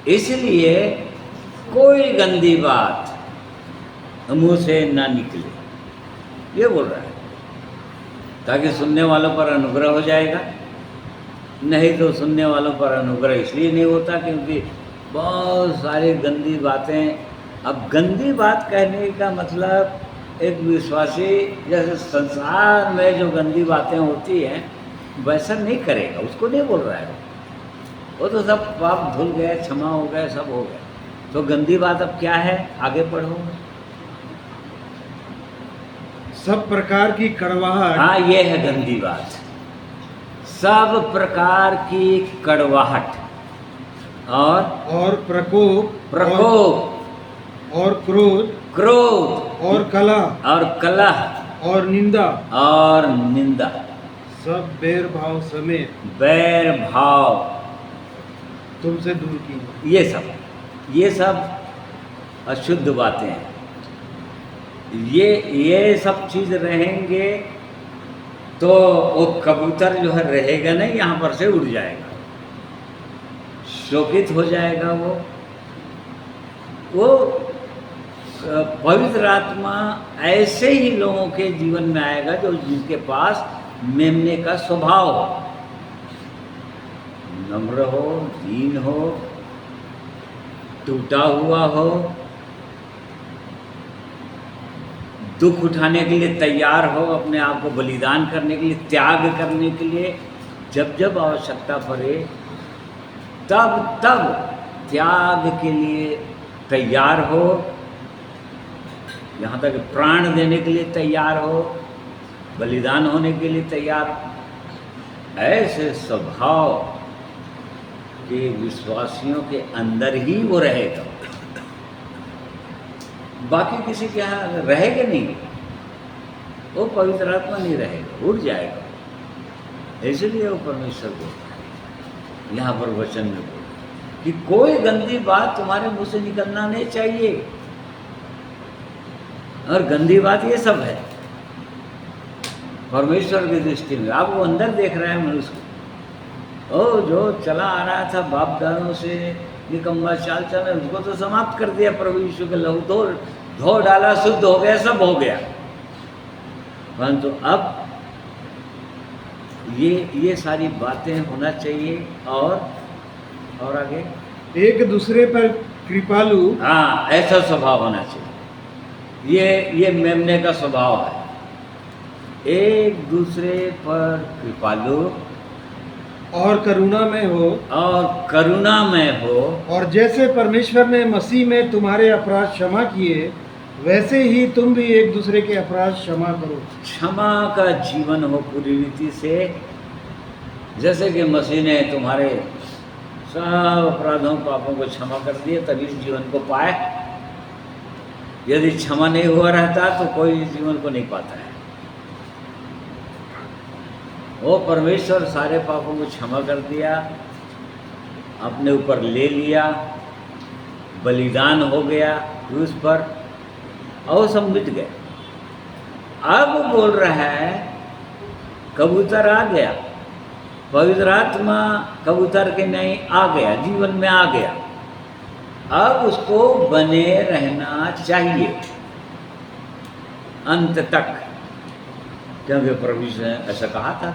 इसलिए कोई गंदी बात मुंह से ना निकले, ये बोल रहा है, ताकि सुनने वालों पर अनुग्रह हो जाएगा। नहीं तो सुनने वालों पर अनुग्रह इसलिए नहीं होता क्योंकि बहुत सारी गंदी बातें। अब गंदी बात कहने का मतलब एक विश्वासी जैसे संसार में जो गंदी बातें होती हैं वैसा नहीं करेगा, उसको नहीं बोल रहा है। वो तो सब पाप धुल गए, क्षमा हो गए, सब हो गए। तो गंदी बात अब क्या है, आगे पढ़ो। सब प्रकार की कड़वाहट। हाँ, ये है गंदी बात, सब प्रकार की कड़वाहट और प्रकोप और क्रोध और कलह और निंदा सब बैर भाव तुमसे दूर की। ये सब अशुद्ध बातें हैं। ये सब चीज रहेंगे तो वो कबूतर जो है रहेगा नहीं, यहाँ पर से उड़ जाएगा, शोकित हो जाएगा। वो पवित्र आत्मा ऐसे ही लोगों के जीवन में आएगा जो जिनके पास मेमने का स्वभाव हो, नम्र हो, दीन हो, टूटा हुआ हो, दुख उठाने के लिए तैयार हो, अपने आप को बलिदान करने के लिए, त्याग करने के लिए, जब जब आवश्यकता पड़े तब तब त्याग के लिए तैयार हो, यहाँ तक प्राण देने के लिए तैयार हो, बलिदान होने के लिए तैयार हो। ऐसे स्वभाव के विश्वासियों के अंदर ही वो रहेगा, बाकी किसी के यहाँ रहेगा नहीं, वो पवित्र आत्मा नहीं रहेगा, उड़ जाएगा। इसलिए वो परमेश्वर को यहाँ पर वचन में बोला कि कोई गंदी बात तुम्हारे मुंह से निकलना नहीं चाहिए, और गंदी बात ये सब है परमेश्वर की दृष्टि में। आप वो अंदर देख रहे हैं मनुष्य को, ओ जो चला आ रहा था बाप दादों से निकम्मा चाल चल, उसको तो समाप्त कर दिया प्रभु यीशु के लहू, धो डाला, शुद्ध हो गया, सब हो गया। परंतु अब ये सारी बातें होना चाहिए। और आगे एक दूसरे पर कृपालु, हाँ, ऐसा स्वभाव होना चाहिए। ये मेमने का स्वभाव है, एक दूसरे पर कृपालु और करुणामय हो, और करुणामय हो, और जैसे परमेश्वर ने मसीह में तुम्हारे अपराध क्षमा किए, वैसे ही तुम भी एक दूसरे के अपराध क्षमा करो। क्षमा का जीवन हो पूरी रीति से, जैसे कि मसीह ने तुम्हारे सब अपराधों पापों को क्षमा कर दिए, तभी इस जीवन को पाए। यदि क्षमा नहीं हुआ रहता तो कोई इस जीवन को नहीं पाता है। वो परमेश्वर सारे पापों को क्षमा कर दिया, अपने ऊपर ले लिया, बलिदान हो गया क्रूस पर, और सब मिट गए। अब बोल रहा है कबूतर आ गया, पवित्र आत्मा कबूतर के नहीं आ गया, जीवन में आ गया। अब उसको बने रहना चाहिए अंत तक, क्योंकि प्रभु ने ऐसा कहा था,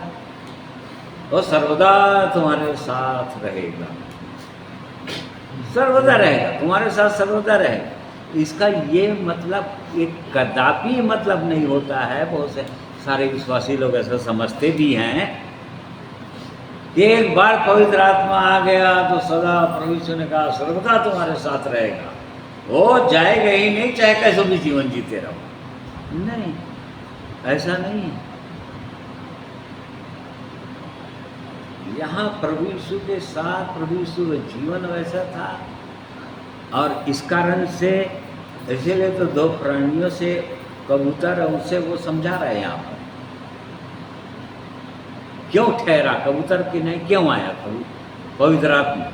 वो सर्वदा तुम्हारे साथ रहेगा, सर्वदा रहेगा, तुम्हारे साथ सर्वदा रहेगा। इसका ये मतलब एक कदापि मतलब नहीं होता है। बहुत से सारे विश्वासी लोग ऐसा समझते भी हैं कि एक बार पवित्र आत्मा आ गया तो सदा, प्रभु ने कहा सर्वदा तुम्हारे साथ रहेगा, वो जाएगा ही नहीं, चाहे कैसे भी जीवन जीते रहो। नहीं, ऐसा नहीं है। यहाँ प्रभु यीशु के साथ प्रभु यीशु का जीवन वैसा था, और इस कारण से इसीलिए तो दो प्राणियों से कबूतर है, उनसे वो समझा रहे हैं यहाँ पर क्यों ठहरा कबूतर की नहीं, क्यों आया पवित्र आत्मा,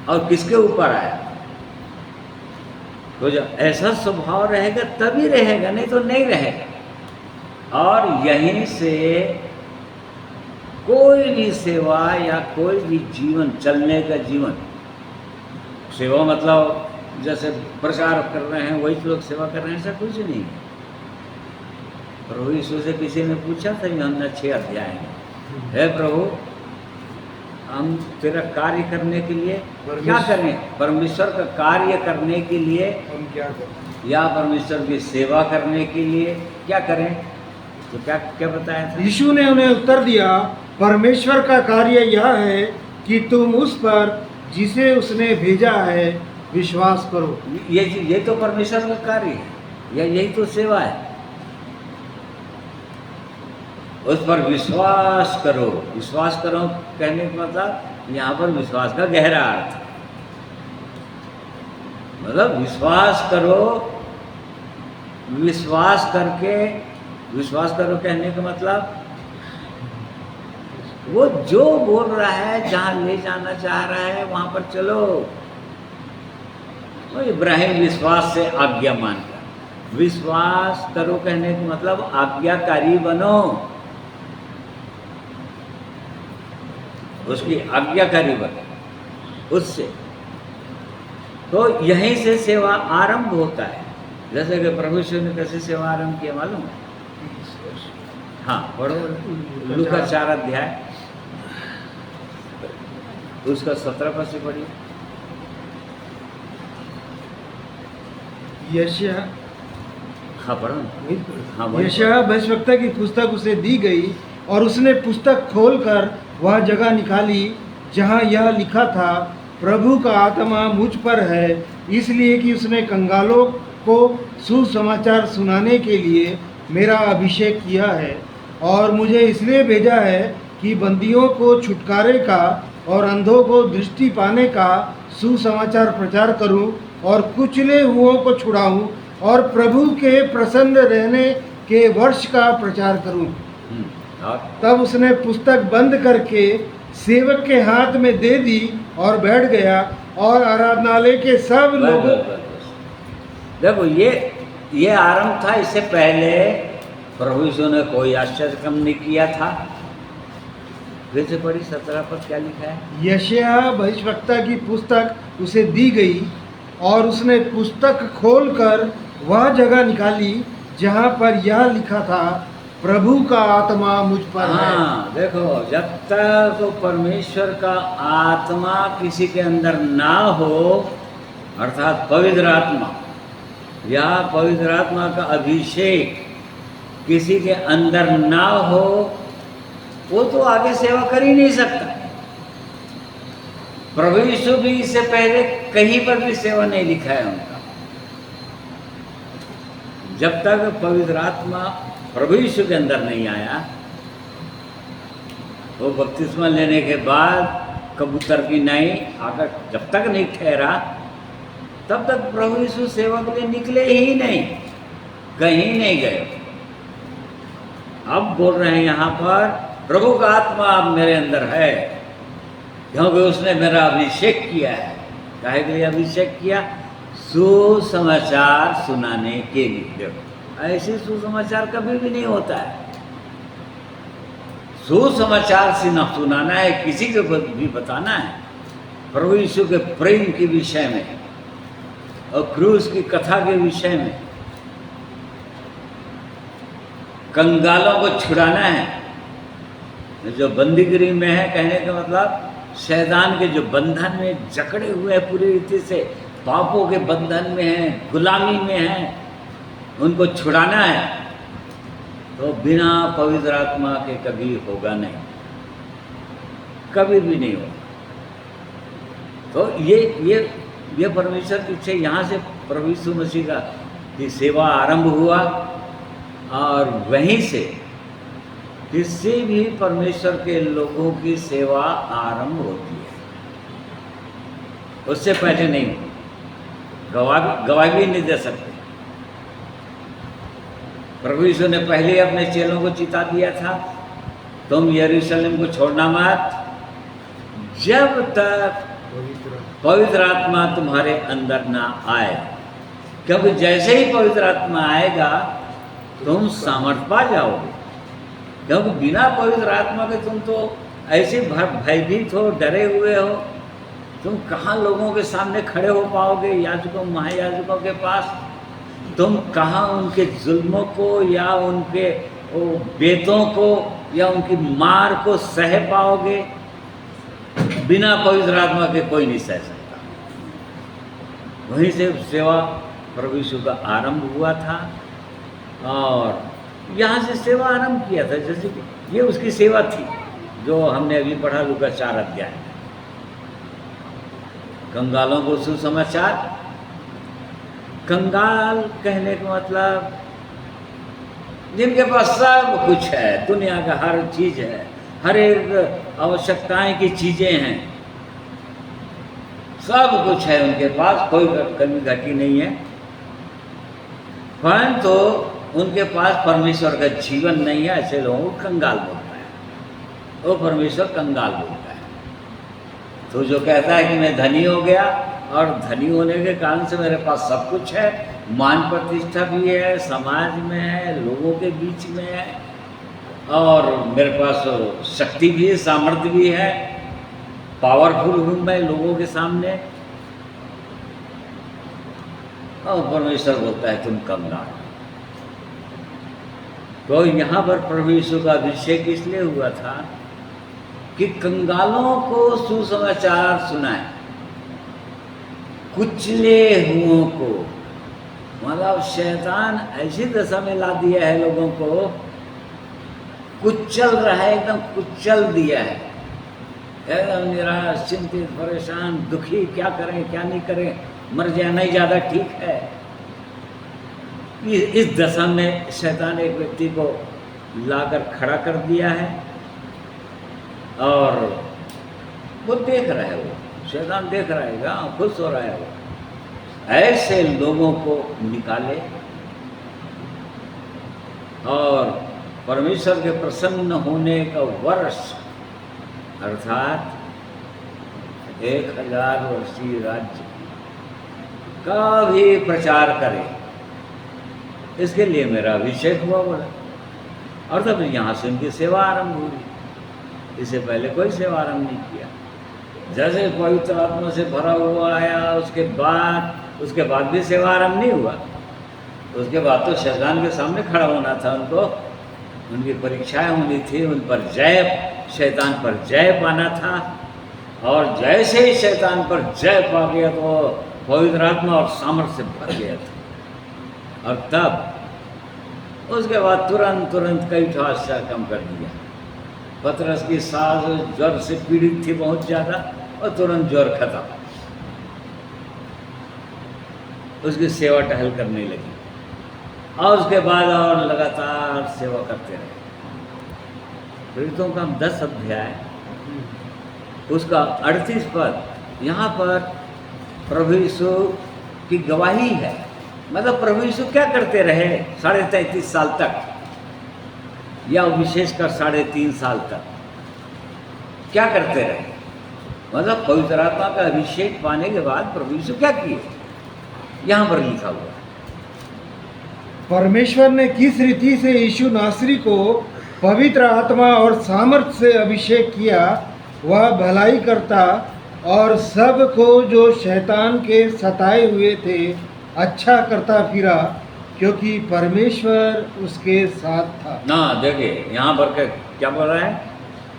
और किसके ऊपर आया। तो जब ऐसा स्वभाव रहेगा तभी रहेगा, नहीं तो नहीं रहेगा। और यहीं से कोई भी सेवा या कोई भी जीवन, चलने का जीवन, सेवा मतलब जैसे प्रचार कर रहे हैं वही लोग सेवा कर रहे हैं, ऐसा कुछ नहीं है। प्रभु यीशु से किसी ने पूछा था यूहन्ना 6 अध्याय में, हे प्रभु हम तेरा कार्य करने के लिए क्या करें, परमेश्वर का कार्य करने के लिए हम क्या करें, या परमेश्वर की सेवा करने के लिए क्या करें? तो क्या क्या बताया था? यीशु ने उन्हें उत्तर दिया, परमेश्वर का कार्य यह है कि तुम उस पर जिसे उसने भेजा है विश्वास करो। ये तो परमेश्वर का कार्य है, यही तो सेवा है। उस पर विश्वास करो। विश्वास करो कहने का मतलब यहाँ पर विश्वास का गहरा अर्थ, मतलब विश्वास करो, विश्वास करके, विश्वास करो कहने का मतलब वो जो बोल रहा है, जहाँ ले जाना चाह रहा है वहाँ पर चलो। तो इब्राहिम विश्वास से आज्ञा मानकर, विश्वास करो कहने का मतलब आज्ञाकारी बनो, उसकी आज्ञाकारी बनो उससे। तो यहीं से सेवा आरंभ होता है। जैसे कि प्रभु यीशु ने कैसे सेवा आरंभ किया मालूम है? हाँ, पढ़ो लूका 4 अध्याय। उसका 17 पद से पढ़िए। यशायाह हाँ पढ़ो। हाँ वही यशायाह भविष्यवक्ता की पुस्तक उसे दी गई और उसने पुस्तक खोलकर वह जगह निकाली जहाँ यह लिखा था, प्रभु का आत्मा मुझ पर है, इसलिए कि उसने कंगालों को सुसमाचार सुनाने के लिए मेरा अभिषेक किया है, और मुझे इसलिए भेजा है कि बंदियों को छुटकारे का और अंधों को दृष्टि पाने का सुसमाचार प्रचार करूं, और कुचले हुओं को छुड़ाऊं, और प्रभु के प्रसन्न रहने के वर्ष का प्रचार करूं। और तब उसने पुस्तक बंद करके सेवक के हाथ में दे दी और बैठ गया, और आराधनालय के सब लोगों देखो ये आरंभ था। इससे पहले प्रभु यीशु ने कोई आश्चर्य काम नहीं किया था। फिर से पढ़ी 17 पद क्या लिखा है। यशायाह भविष्यवक्ता की पुस्तक उसे दी गई और उसने पुस्तक खोलकर वह जगह निकाली जहाँ पर यह लिखा था, प्रभु का आत्मा मुझ पर है। हाँ देखो, जब तक तो परमेश्वर का आत्मा किसी के अंदर ना हो, अर्थात पवित्र आत्मा या पवित्र आत्मा का अभिषेक किसी के अंदर ना हो, वो तो आगे सेवा कर ही नहीं सकता। प्रभु यीशु भी इससे पहले कहीं पर भी सेवा नहीं लिखा है उनका। जब तक पवित्र आत्मा प्रभु यीशु के अंदर नहीं आया, वो बपतिस्मा लेने के बाद कबूतर की नाई आकर जब तक नहीं ठहरा, तब तक प्रभु यीशु सेवा के लिए निकले ही नहीं, कहीं नहीं गए। अब बोल रहे हैं यहाँ पर, प्रभु का आत्मा अब मेरे अंदर है, क्योंकि उसने मेरा अभिषेक किया है। काहे के लिए अभिषेक किया? सुसमाचार सुनाने के लिए। देखो, ऐसे सुसमाचार कभी भी नहीं होता है। सुसमाचार से न सुनाना है, किसी को भी बताना है प्रभु यीशु के प्रेम के विषय में और क्रूस की कथा के विषय में। कंगालों को छुड़ाना है, जो बंदीगिरी में है, कहने का मतलब शैतान के जो बंधन में जकड़े हुए हैं, पूरी रीति से पापों के बंधन में हैं, गुलामी में हैं, उनको छुड़ाना है। तो बिना पवित्र आत्मा के कभी होगा नहीं, कभी भी नहीं होगा। तो ये परमेश्वर की इच्छा। यहाँ से प्रभु यीशु मसीह का की सेवा आरंभ हुआ, और वहीं से किसी भी परमेश्वर के लोगों की सेवा आरंभ होती है, उससे पहले नहीं होती। गवाही भी नहीं दे सकते। प्रभु यीशु ने पहले ही अपने चेलों को चिता दिया था, तुम यरूशलेम को छोड़ना मत जब तक पवित्र आत्मा तुम्हारे अंदर ना आए, क्योंकि जैसे ही पवित्र आत्मा आएगा तुम सामर्थ पा जाओगे। क्योंकि बिना पवित्र आत्मा के तुम तो ऐसे भयभीत हो, डरे हुए हो, तुम कहाँ लोगों के सामने खड़े हो पाओगे, याजकों महायाजकों के पास। तुम कहाँ उनके जुल्मों को या उनके बेतों को या उनकी मार को सह पाओगे। बिना पवित्र आत्मा के कोई नहीं सह सकता। वहीं से सेवा प्रभु यीशु का आरंभ हुआ था, और यहाँ से सेवा आरंभ किया था। जैसे कि ये उसकी सेवा थी जो हमने अभी पढ़ा लूका 4 अध्याय। कंगालों को सुसमाचार। कंगाल कहने का मतलब जिनके पास सब कुछ है, दुनिया का हर चीज है, हर एक आवश्यकताएं की चीजें हैं, सब कुछ है उनके पास, कोई कमी घटी नहीं है, परंतु उनके पास परमेश्वर का जीवन नहीं है। ऐसे लोगों को कंगाल बोलता है। वो परमेश्वर कंगाल बोलता है। तो जो कहता है कि मैं धनी हो गया, और धनी होने के कारण से मेरे पास सब कुछ है, मान प्रतिष्ठा भी है, समाज में है, लोगों के बीच में है, और मेरे पास शक्ति भी है, सामर्थ्य भी है, पावरफुल हूँ मैं लोगों के सामने, और परमेश्वर बोलता है तुम कंगाल। तो यहाँ पर प्रभु यीशु का अभिषेक इसलिए हुआ था कि कंगालों को सुसमाचार सुनाए, कुचले हुओं को, मतलब शैतान ऐसी दशा में ला दिया है लोगों को, कुचल रहा है, एकदम कुचल दिया है, एकदम निराश, चिंतित, परेशान, दुखी, क्या करें क्या नहीं करें, मर जाना ही ज़्यादा ठीक है। इस दशा में शैतान एक व्यक्ति को लाकर खड़ा कर दिया है और वो देख रहा है, वो शैतान देख रहा है, हाँ खुश हो रहा है वो। ऐसे लोगों को निकाले और परमेश्वर के प्रसन्न होने का वर्ष अर्थात 1000 वर्षीय राज्य का भी प्रचार करे, इसके लिए मेरा अभिषेक हुआ बोला। और तब यहाँ से उनकी सेवा आरंभ हुई। इससे पहले कोई सेवा आरंभ नहीं किया। जैसे पवित्र आत्मा से भरा हुआ आया, उसके बाद भी सेवा आरंभ नहीं हुआ। उसके बाद तो शैतान के सामने खड़ा होना था उनको, उनकी परीक्षाएं होनी थी, उन पर जय, शैतान पर जय पाना था। और जैसे ही शैतान पर जय पा गया तो पवित्र आत्मा और सामर्थ्य से भर गया था। और तब उसके बाद तुरंत कई आश्चर्य कम कर दिया। पतरस की सास ज्वर से पीड़ित थी बहुत ज़्यादा, और तुरंत ज्वर खत्म, उसकी सेवा टहल करने लगी। और उसके बाद और लगातार सेवा करते रहे। प्रेरितों का 10 अध्याय उसका 38 पद, यहाँ पर प्रभु यीशु की गवाही है। मतलब प्रभु यीशु क्या करते रहे 33.5 साल तक, या विशेषकर 3.5 साल तक क्या करते रहे। मतलब पवित्र आत्मा का अभिषेक पाने के बाद प्रभु यीशु क्या किए, यहाँ पर लिखा हुआ। परमेश्वर ने किस रीति से यीशु नासरी को पवित्र आत्मा और सामर्थ्य से अभिषेक किया, वह भलाई करता और सब को जो शैतान के सताए हुए थे अच्छा करता फिरा, क्योंकि परमेश्वर उसके साथ था। ना देखिए यहाँ पर क्या बोल रहा है,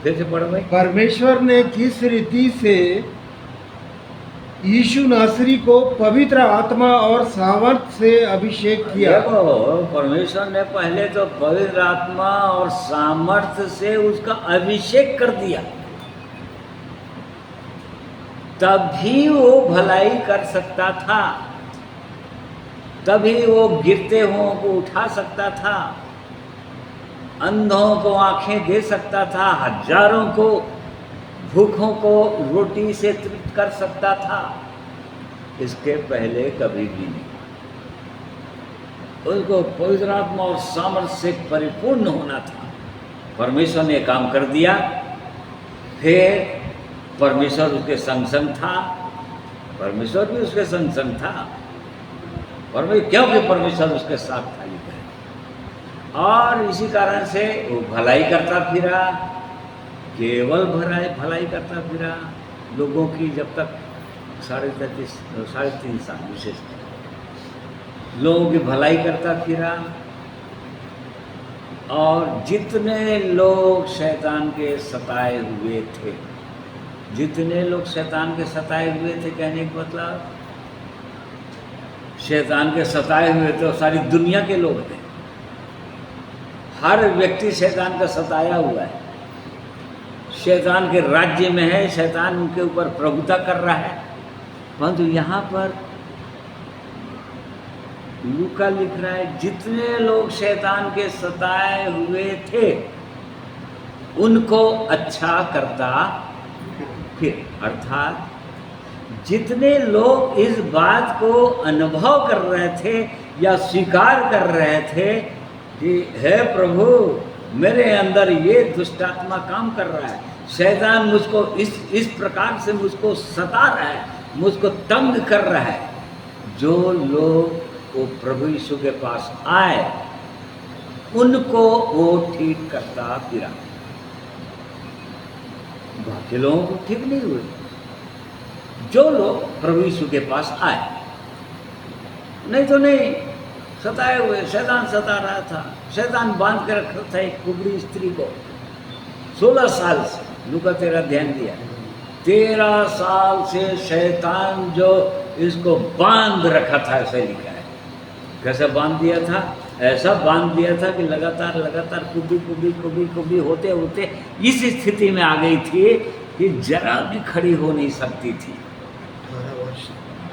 फिर से पढ़ो भाई। परमेश्वर ने किस रीति से यीशु नासरी को पवित्र आत्मा और सामर्थ्य से अभिषेक किया। देखो, परमेश्वर ने पहले तो पवित्र आत्मा और सामर्थ्य से उसका अभिषेक कर दिया, तभी वो भलाई कर सकता था, तभी वो गिरते हुओं को उठा सकता था, अंधों को आंखें दे सकता था, हजारों को भूखों को रोटी से तृप्त कर सकता था। इसके पहले कभी भी नहीं। उसको पवित्र आत्मा और सामर्थ्य से परिपूर्ण होना था। परमेश्वर ने काम कर दिया, फिर परमेश्वर उसके संग संग था, परमेश्वर भी उसके संग संग था, क्योंकि परमेश्वर उसके साथ था। और इसी कारण से वो भलाई करता फिरा, केवल भलाई करता फिरा लोगों की, जब तक 3.5 साल विशेष लोगों की भलाई करता फिरा। और जितने लोग शैतान के सताए हुए थे, जितने लोग शैतान के सताए हुए थे, कहने का मतलब शैतान के सताए हुए थे, सारी दुनिया के लोग थे। हर व्यक्ति शैतान का सताया हुआ है, शैतान के राज्य में है, शैतान उनके ऊपर प्रभुता कर रहा है। परंतु यहाँ पर लूका लिख रहा है, जितने लोग शैतान के सताए हुए थे उनको अच्छा करता फिर, अर्थात जितने लोग इस बात को अनुभव कर रहे थे या स्वीकार कर रहे थे कि हे प्रभु, मेरे अंदर ये दुष्टात्मा काम कर रहा है, शैतान मुझको इस प्रकार से मुझको सता रहा है, मुझको तंग कर रहा है, जो लोग वो प्रभु यीशु के पास आए उनको वो ठीक करता फिरा। बाकी लोगों को ठीक नहीं हुए। जो लोग प्रभु यीशु के पास आए, नहीं तो नहीं, सताए हुए, शैतान सता रहा था। शैतान बांध कर रखा था एक कुबड़ी स्त्री को 16 साल से, लूका 13 ध्यान दिया, 13 साल से शैतान जो इसको बांध रखा था, ऐसा लिखा है। कैसे बांध दिया था? ऐसा बांध दिया था कि लगातार लगातार कुबी होते होते इस स्थिति में आ गई थी कि जरा भी खड़ी हो नहीं सकती थी।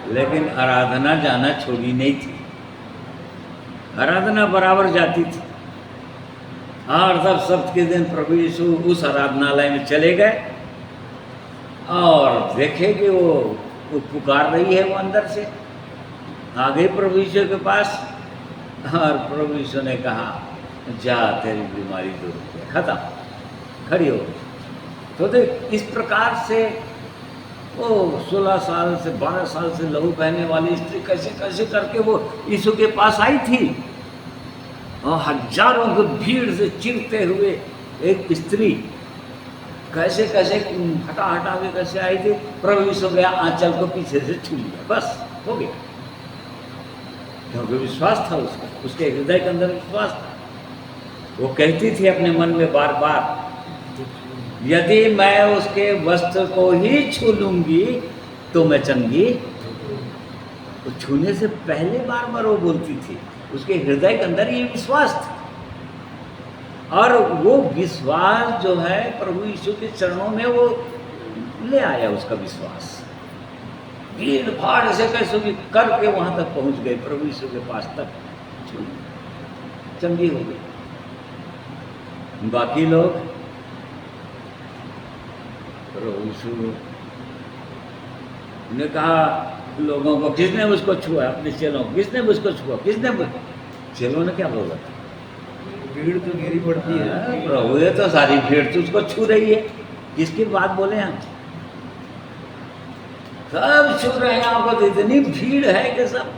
लेकिन आराधना जाना छोड़ी नहीं थी, आराधना बराबर जाती थी। और तब सप्त के दिन प्रभु यीशु उस आराधनालय में चले गए और देखे कि वो पुकार रही है, वो अंदर से आ गई प्रभु यीशु के पास। और प्रभु यीशु ने कहा, जा तेरी बीमारी दूर हो गई, खत्म, खड़ी हो गई। तो देख, इस प्रकार से वो 16 साल से 12 साल से लहू बहने वाली स्त्री कैसे कैसे करके वो यीशु के पास आई थी, और हजारों की भीड़ से चिरते हुए एक स्त्री कैसे कैसे हटा हटा के कैसे आई थी। प्रभु यीशु गया, आंचल को पीछे से छू लिया, बस हो गया। क्योंकि विश्वास था उसका, उसके हृदय के अंदर विश्वास था। वो कहती थी अपने मन में बार बार, यदि मैं उसके वस्त्र को ही छू लूंगी तो मैं चंगी। तो छूने से पहले बार बार वो बोलती थी, उसके हृदय के अंदर ये विश्वास था। और वो विश्वास जो है प्रभु यीशु के चरणों में वो ले आया, उसका विश्वास। भीड़ भाड़ से कैसे भी करके वहां तक पहुंच गए, प्रभु यीशु के पास तक चंगी हो गई। बाकी लोग प्रभु यीशु ने कहा लोगों को, किसने उसको छुआ? अपने चेलों को, किसने उसको छुआ? किसने? चेलों ने क्या बोला? भीड़ तो घेरी पड़ती है। प्रभु ये तो सारी भीड़ तो उसको छू रही है, किसकी बात बोले हम? सब छू रहे हैं आपको, तो इतनी भीड़ है कि सब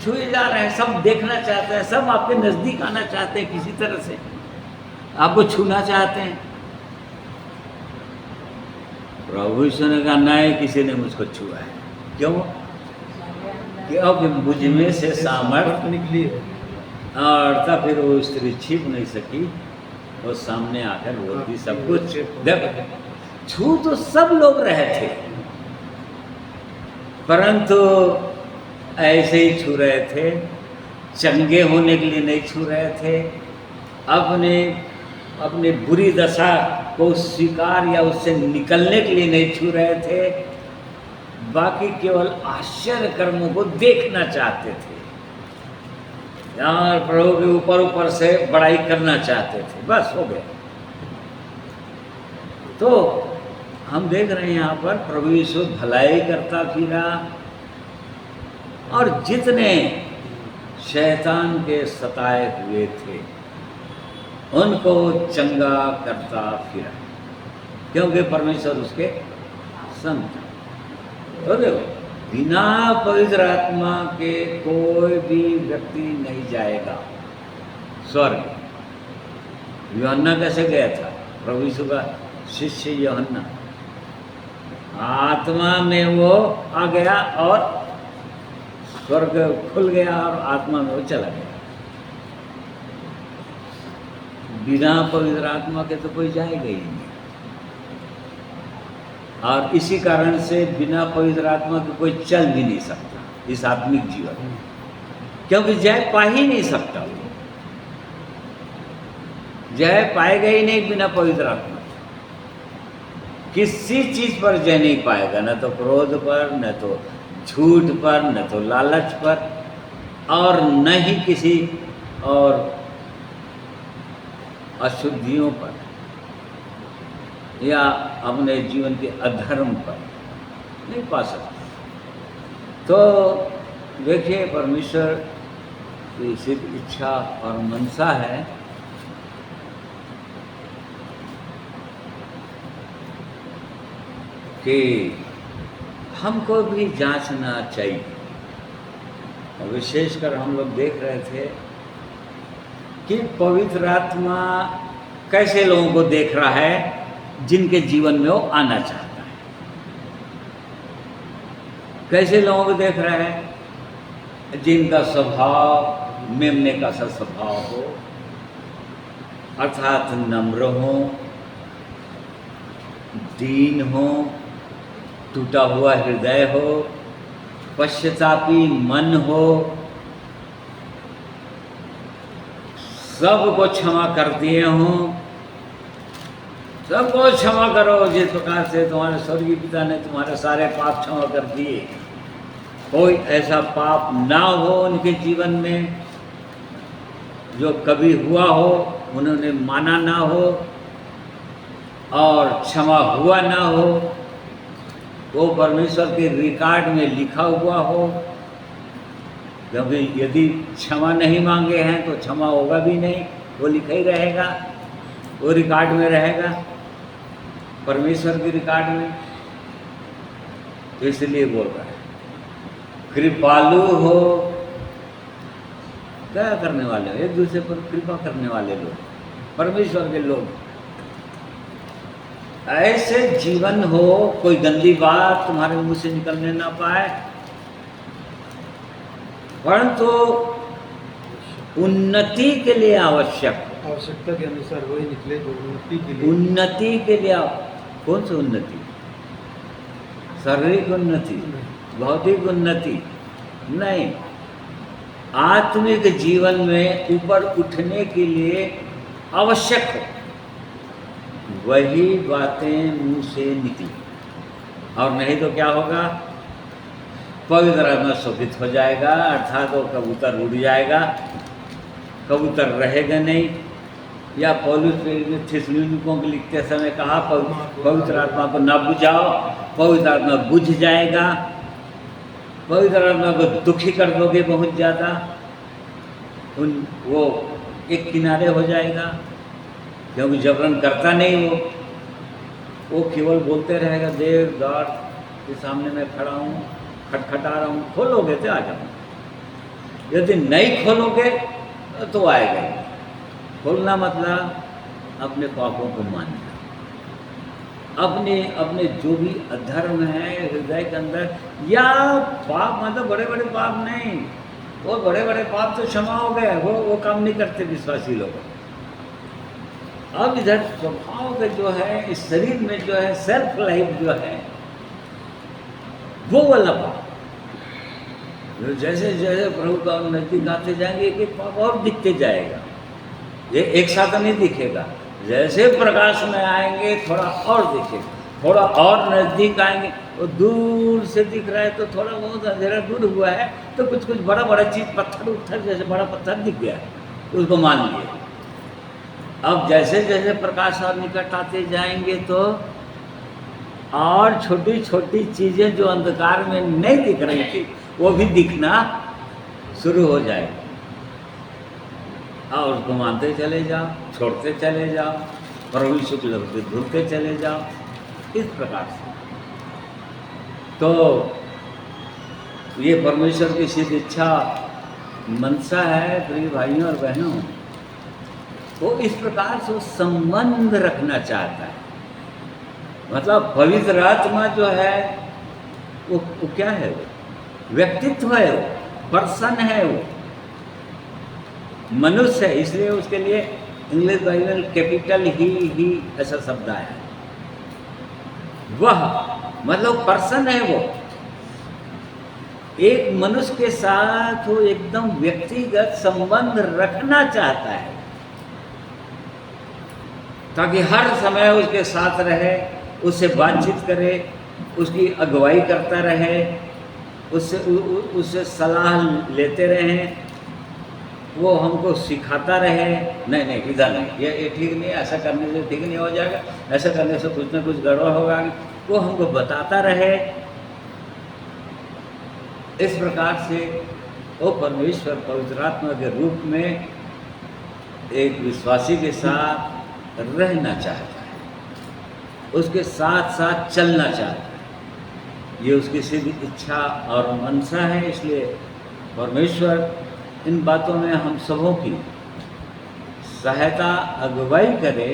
छुए जा रहे हैं, सब देखना चाहते हैं, सब आपके नजदीक आना चाहते हैं, किसी तरह से आपको छूना चाहते हैं। प्रभु यीशु ने कहा, नहीं, किसी ने मुझको छुआ है। क्यों? क्योंकि मुझ में से सामर्थ्य निकली है। और तब फिर वो स्त्री छिप नहीं सकी, वो सामने आकर बोलती सब कुछ। देख, छू तो सब लोग रहे थे, परंतु ऐसे ही छू रहे थे, चंगे होने के लिए नहीं छू रहे थे, अपने बुरी दशा को स्वीकार या उससे निकलने के लिए नहीं छू रहे थे, बाकी केवल आश्चर्य कर्मों को देखना चाहते थे, और प्रभु के ऊपर ऊपर से बड़ाई करना चाहते थे, बस हो गया। तो हम देख रहे हैं यहाँ पर प्रभु यीशु भलाई करता फिरा, और जितने शैतान के सताए हुए थे उनको चंगा करता फिरा, क्योंकि परमेश्वर उसके संग था। तो देखो, बिना पवित्र आत्मा के कोई भी व्यक्ति नहीं जाएगा स्वर्ग। यूहन्ना कैसे गया था? प्रभु यीशु का शिष्य यूहन्ना, आत्मा में वो आ गया और स्वर्ग खुल गया और आत्मा में वो चला गया। बिना पवित्र आत्मा के तो कोई जाएगा ही नहीं, और इसी कारण से बिना पवित्र आत्मा के कोई चल भी नहीं सकता इस आत्मिक जीवन में, क्योंकि जय पा ही नहीं सकता, जय पाएगा ही नहीं बिना पवित्र आत्मा। किसी चीज पर जय नहीं पाएगा, न तो क्रोध पर, न तो झूठ पर, न तो लालच पर, और न ही किसी और अशुद्धियों पर या अपने जीवन के अधर्म पर नहीं पा सकते। तो देखिए, परमेश्वर की सिद्ध इच्छा और मनसा है कि हमको भी जांचना चाहिए। और विशेषकर हम लोग देख रहे थे कि पवित्र आत्मा कैसे लोगों को देख रहा है जिनके जीवन में वो आना चाहता है। कैसे लोगों को देख रहा है? जिनका स्वभाव मेमने का सा स्वभाव हो, अर्थात नम्र हो, दीन हो, टूटा हुआ हृदय हो, पश्चातापी मन हो, सबको क्षमा कर दिए हों। सबको क्षमा करो जिस प्रकार से तुम्हारे स्वर्गीय पिता ने तुम्हारे सारे पाप क्षमा कर दिए। कोई ऐसा पाप ना हो उनके जीवन में जो कभी हुआ हो, उन्होंने माना ना हो और क्षमा हुआ ना हो, वो परमेश्वर के रिकॉर्ड में लिखा हुआ हो। क्योंकि यदि क्षमा नहीं मांगे हैं तो क्षमा होगा भी नहीं, वो लिखा ही रहेगा, वो रिकॉर्ड में रहेगा, परमेश्वर के रिकॉर्ड में। तो इसलिए बोल रहा है कृपालु हो। क्या करने वाले हो? एक दूसरे पर कृपा करने वाले लोग, परमेश्वर के लोग। ऐसे जीवन हो, कोई गंदी बात तुम्हारे मुंह से निकलने ना पाए, परंतु उन्नति के लिए आवश्यकता के अनुसार वही निकले जो उन्नति के लिए। उन्नति के लिए कौन सी उन्नति? शारीरिक उन्नति, भौतिक उन्नति नहीं, आत्मिक जीवन में ऊपर उठने के लिए आवश्यक हो वही बातें मुंह से निकली। और नहीं तो क्या होगा? पवित्र आत्मा शोभित हो जाएगा, अर्थात वो कबूतर उड़ जाएगा, कबूतर रहेगा नहीं। या पौलुस थिस्सलुनीकियों को लिखते समय कहा पवित्र आत्मा को ना बुझाओ, पवित्र आत्मा बुझ जाएगा, पवित्र आत्मा को दुखी कर दोगे बहुत ज़्यादा, वो एक किनारे हो जाएगा, क्योंकि जबरन करता नहीं वो केवल बोलते रहेगा, देव द्वार के सामने मैं खड़ा हूँ, खटखटा रहा हूँ, खोलोगे तो आ जाऊँ। यदि नहीं खोलोगे तो आएगा ही। खोलना मतलब अपने पापों को मानना, अपने जो भी अधर्म है हृदय के अंदर, या पाप मतलब बड़े बड़े पाप नहीं, वो बड़े बड़े पाप तो क्षमा हो गए, वो काम नहीं करते विश्वासी लोग। अब इधर स्वभाव के जो है, इस शरीर में जो है, सेल्फ लाइफ जो है, वो वाला पाप जैसे जैसे प्रभु का नजदीक आते जाएंगे एक एक पाप और दिखते जाएगा। ये एक साथ नहीं दिखेगा, जैसे प्रकाश में आएंगे थोड़ा और दिखेगा, थोड़ा और नजदीक आएंगे, वो दूर से दिख रहा है तो थोड़ा बहुत अंधेरा दूर हुआ है तो कुछ कुछ बड़ा बड़ा चीज, पत्थर उत्थर जैसे बड़ा पत्थर दिख गया उसको मान लिए। अब जैसे जैसे प्रकाश और निकट आते जाएंगे तो और छोटी छोटी चीजें जो अंधकार में नहीं दिख रही थी वो भी दिखना शुरू हो जाएगी। और उसको मानते चले जाओ, छोड़ते चले जाओ, प्रभु यीशु के लोग भूलते चले जाओ, इस प्रकार से। तो ये परमेश्वर की सिद्ध इच्छा मनसा है प्रिय भाइयों और बहनों। वो इस प्रकार से संबंध रखना चाहता है। मतलब पवित्र आत्मा जो है वो क्या है? वो व्यक्तित्व है, वो पर्सन है, वो मनुष्य है। इसलिए उसके लिए इंग्लिश बाइबल कैपिटल ही ऐसा शब्द आया। वह मतलब पर्सन है, वो एक मनुष्य के साथ वो एकदम व्यक्तिगत संबंध रखना चाहता है ताकि हर समय उसके साथ रहे, उससे बातचीत करे, उसकी अगुवाई करता रहे, उससे सलाह लेते रहें, वो हमको सिखाता रहे। नहीं इधर नहीं, ये ठीक नहीं, ऐसा करने से ठीक नहीं हो जाएगा, ऐसा करने से कुछ ना कुछ गड़बड़ होगा, वो हमको बताता रहे। इस प्रकार से वो परमेश्वर पवित्र आत्मा के रूप में एक विश्वासी के साथ रहना चाहता है, उसके साथ साथ चलना चाहता है। ये उसकी सिद्ध इच्छा और मनसा है। इसलिए परमेश्वर इन बातों में हम सबों की सहायता अगुवाई करे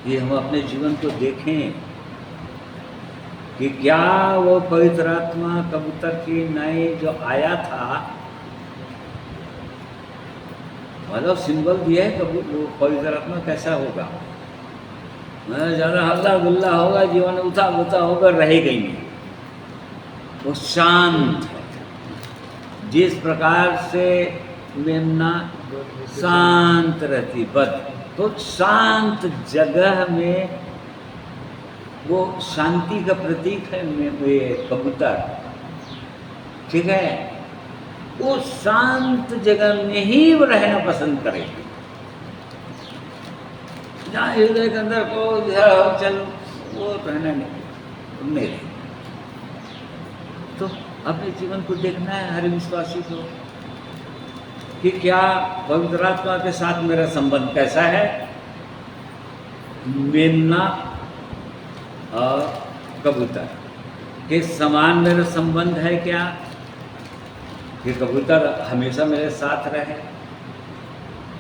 कि हम अपने जीवन को देखें कि क्या वो पवित्र आत्मा कबूतर की नई जो आया था, मतलब सिंबल दिया है कबूतर, पवित्र आत्मा कैसा होगा, ज़्यादा हल्ला गुल्ला होगा, जीवन उठा बुता होकर रहेगा ही नहीं। वो शांत है। जिस प्रकार से मेमना शांत रहती बद, तो शांत जगह में वो शांति का प्रतीक है कबूतर, ठीक है। वो शांत जगह में ही वो रहना पसंद करेगी। जहाँ हृदय के अंदर को चल, वो रहना नहीं रहेगी। तो अपने जीवन को देखना है हर विश्वासी को कि क्या पवित्र आत्मा के साथ मेरा संबंध कैसा है। मेमना और कबूतर के समान मेरा संबंध है क्या, कि कबूतर हमेशा मेरे साथ रहे,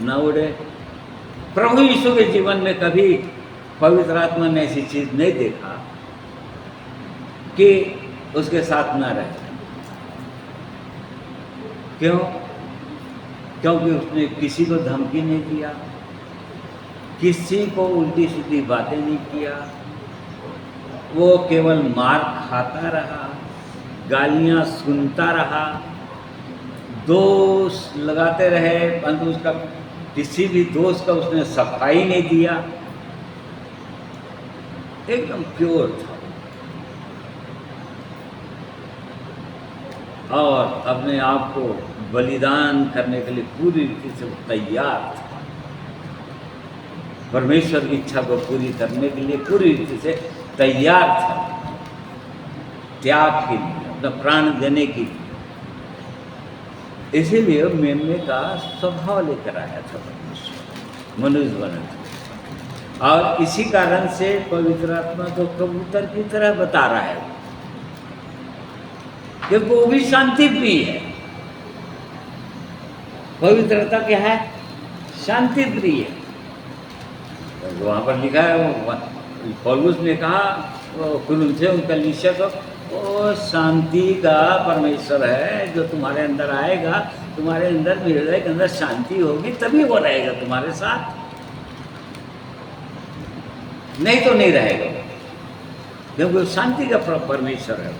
न उड़े। प्रभु यीशु के जीवन में कभी पवित्र आत्मा ने ऐसी चीज नहीं देखा कि उसके साथ न रहे। क्यों? क्योंकि उसने किसी को धमकी नहीं दिया, किसी को उल्टी सीधी बातें नहीं किया। वो केवल मार खाता रहा, गालियां सुनता रहा, दोष लगाते रहे, परंतु उसका किसी भी दोष का उसने सफाई नहीं दिया। एकदम प्योर था और अपने आप को बलिदान करने के लिए पूरी रीति से तैयार था। परमेश्वर की इच्छा को पूरी करने के लिए पूरी रीति से तैयार था, त्याग के लिए, अपना प्राण देने के लिए। इसीलिए मेमने का स्वभाव लेकर आया था परमेश्वर, मनुष्य बना था। और इसी कारण से पवित्र आत्मा को कबूतर की तरह बता रहा है कि वो भी शांति प्रिय है। पवित्रता क्या है? शांति प्रिय है। तो वहाँ पर लिखा है, पौलुस ने कहा कुरिन्थियों कलीसिया को, वो शांति का परमेश्वर है जो तुम्हारे अंदर आएगा, तुम्हारे अंदर हृदय के अंदर शांति होगी, तभी वो रहेगा तुम्हारे साथ, नहीं तो नहीं रहेगा। क्योंकि वो शांति का परमेश्वर है।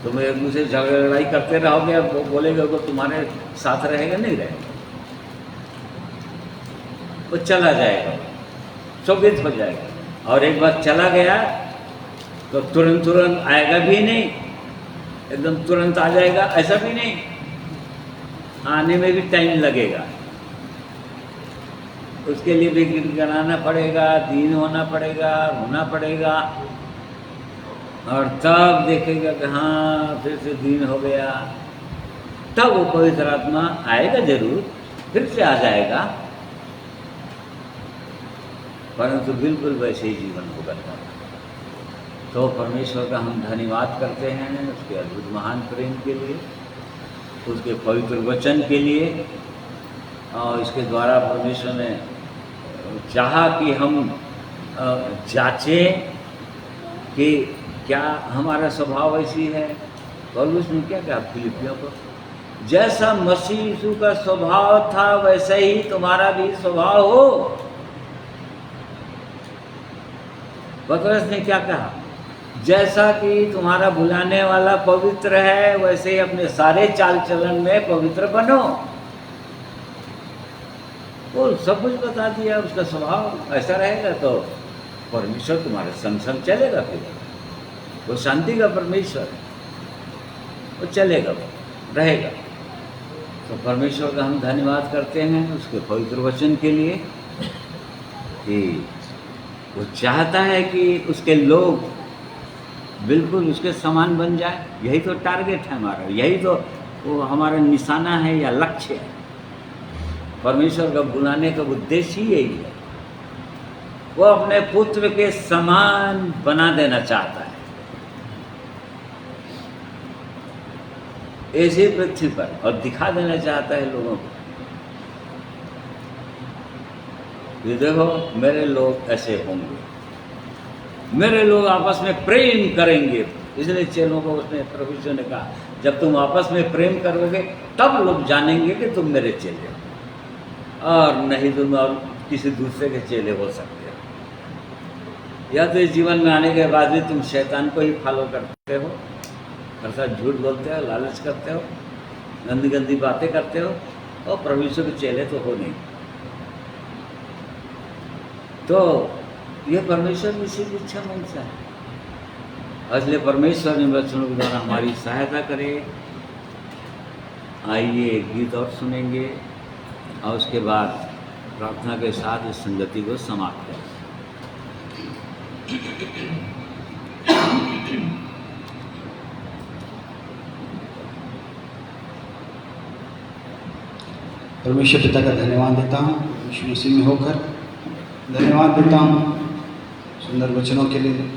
तुम एक दूसरे झगड़ा लड़ाई करते रहोगे, वो बोलेगा वो तुम्हारे साथ रहेगा, नहीं रहेगा, वो चला जाएगा, शोभित हो जाएगा। और एक बार चला गया तो तुरंत आएगा भी नहीं, एकदम तुरंत आ जाएगा ऐसा भी नहीं, आने में भी टाइम लगेगा। उसके लिए भी गिड़गिड़ाना पड़ेगा, दीन होना पड़ेगा, रोना पड़ेगा, और तब देखेगा कि हाँ फिर से दीन हो गया। तब वो पवित्र आत्मा आएगा, जरूर फिर से आ जाएगा, परंतु बिल्कुल वैसे ही जीवन होगा। तो परमेश्वर का हम धन्यवाद करते हैं उसके अद्भुत महान प्रेम के लिए, उसके पवित्र वचन के लिए। और इसके द्वारा परमेश्वर ने चाहा कि हम जांचें कि क्या हमारा स्वभाव ऐसी है। पौलुस ने क्या कहा फिलिपियों को, जैसा मसीह यीशु का स्वभाव था वैसे ही तुम्हारा भी स्वभाव हो। पतरस ने क्या कहा, जैसा कि तुम्हारा बुलाने वाला पवित्र है वैसे ही अपने सारे चाल चलन में पवित्र बनो। वो सब कुछ बता दिया, उसका स्वभाव ऐसा रहेगा तो परमेश्वर तुम्हारे संग संग चलेगा। फिर वो शांति का परमेश्वर है, वो चलेगा, वो रहेगा। तो परमेश्वर का हम धन्यवाद करते हैं उसके पवित्र वचन के लिए कि वो चाहता है कि उसके लोग बिल्कुल उसके समान बन जाए। यही तो टारगेट है हमारा, यही तो वो हमारा निशाना है या लक्ष्य है। परमेश्वर का बुलाने का उद्देश्य ही यही है, वो अपने पुत्र के समान बना देना चाहता है ऐसे पृथ्वी पर, और दिखा देना चाहता है लोगों को, ये देखो मेरे लोग ऐसे होंगे, मेरे लोग आपस में प्रेम करेंगे। इसलिए चेलों को उसने प्रभु यीशु ने कहा, जब तुम आपस में प्रेम करोगे तब लोग जानेंगे कि तुम मेरे चेले हो, और नहीं तुम और किसी दूसरे के चेले हो सकते हो। या तो इस जीवन में आने के बाद भी तुम शैतान को ही फॉलो करते हो, अर्थात झूठ बोलते हो, लालच करते हो, गंदी गंदी बातें करते हो, और प्रभु यीशु के चेले तो हो नहीं। तो यह परमेश्वर की सीधी इच्छा मंशा है। इसलिए परमेश्वर ने वचनों के द्वारा हमारी सहायता करे। आइए एक गीत और सुनेंगे और उसके बाद प्रार्थना के साथ इस संगति को समाप्त करें। परमेश्वर पिता का धन्यवाद देता हूँ, यीशु मसीह में होकर धन्यवाद देता हूँ सुंदर वचनों के लिए।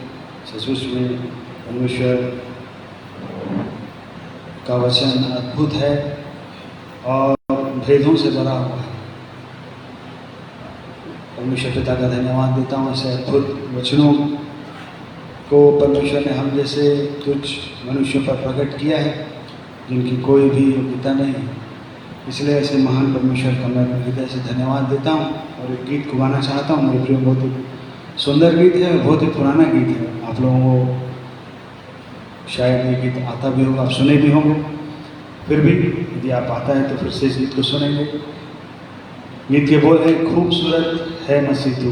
सचमुच में परमेश्वर का वचन अद्भुत है और भेदों से भरा हुआ है। परमेश्वर पिता का धन्यवाद देता हूँ, ऐसे अद्भुत वचनों को परमेश्वर ने हम जैसे कुछ मनुष्यों पर प्रकट किया है जिनकी कोई भी योग्यता नहीं है। इसलिए ऐसे महान परमेश्वर का मैं हृदय से धन्यवाद देता हूँ और एक गीत को गाना चाहता हूँ। मेरे प्रिय, बहुत ही सुंदर गीत है, बहुत ही पुराना गीत है। आप लोगों को शायद ये गीत आता भी होगा, आप सुने भी होंगे, फिर भी यदि आप आता है तो फिर से इस गीत को सुनेंगे। गीत के बोल है, खूबसूरत है मसीह तू,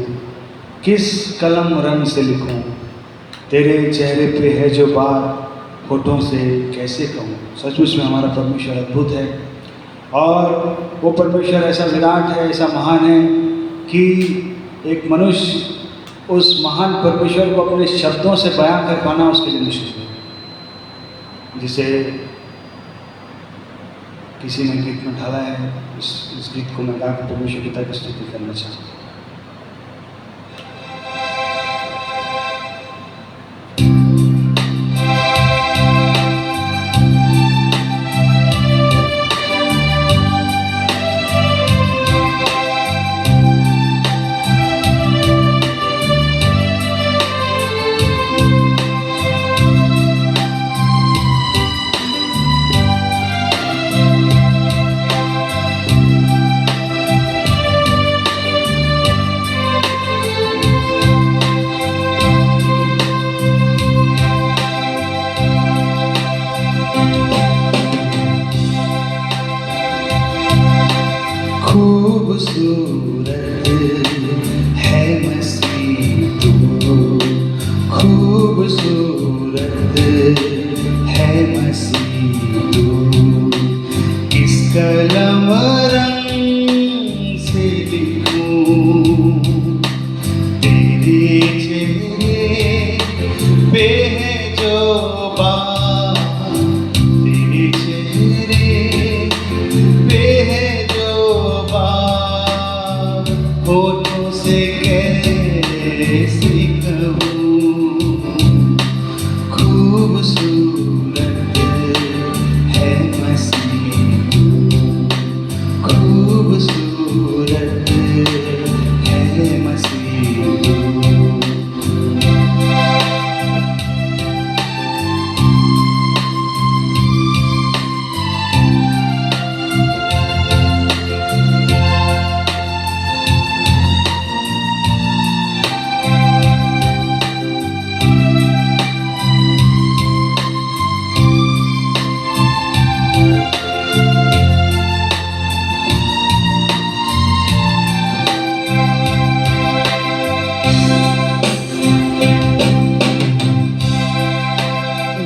किस कलम रंग से लिखूं, तेरे चेहरे पे है जो बात, होठों से कैसे कहूँ। सचमुच में हमारा परमेश्वर अद्भुत है और वो परमेश्वर ऐसा विराट है, ऐसा महान है कि एक मनुष्य उस महान परमेश्वर को अपने शब्दों से बयां कर पाना उसके लिए मुश्किल है। जिसे किसी ने गीत में ढाला है, इस गीत को मैं गाकर परमेश्वर पिता की स्तुति करना चाहता हूँ। खूबसूरत है मसीह तू, खूबसूरत है मसीह तू, किस कलम रंग से लिखूं, तेरे चेहरे पे है जो बात, तेरे चेहरे पे है जो बात, होठों से कैसे कहूँ, खूबसूरत है मसीह तू, खूबसूरत है मसीह तू।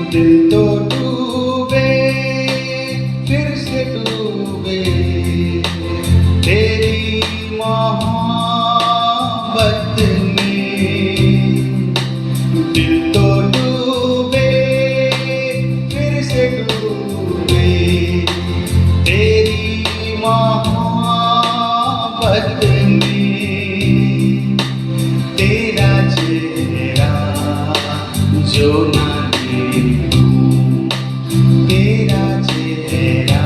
दिल तो डूबे फिर से डूबे तेरी मोहब्बत में, दिल तो डूबे फिर से डूबे तेरी मोहब्बत में, तेरा चेहरा जो ना तेरा चेहरा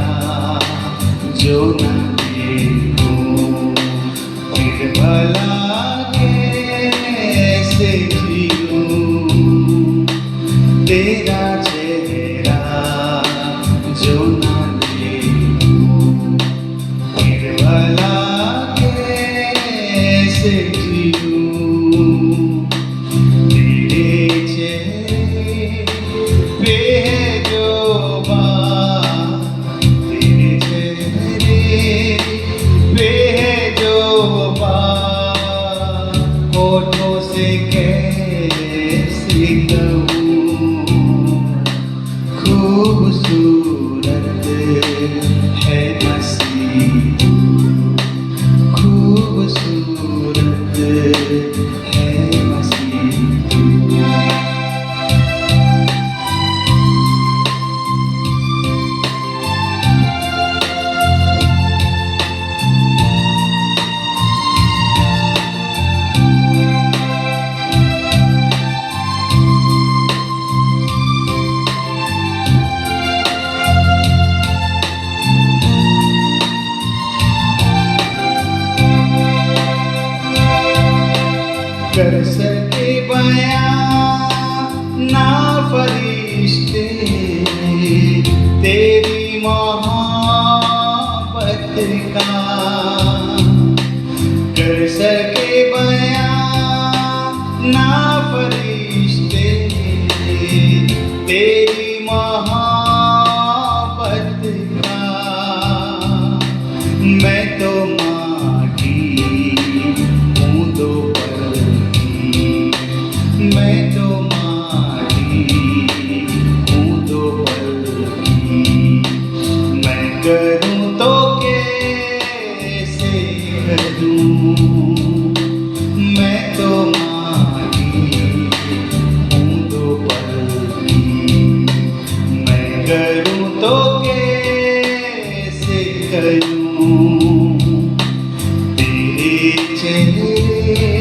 जो न देखूं, फिर भला कैसे जीऊं, तेरा चेहरा जो न देखूं, फिर भला कैसे जीऊं, से कैसे कहूँ, खूबसूरत है मसीह, खूबसूरत है मसीह। कर सके बयां ना फरिश्ते तेरी मोहब्बत का, कर सके बयां ना फरिश्ते तेरी मोहब्बत का। मैं तो माटी हूँ दो पल की, मैं तो माटी हूँ दो पल की, मैं करूँ तो कैसे करूँ, मैं तो माटी हूँ दो पल की, मैं करूँ तो कैसे करूँ। तेरे चेहरे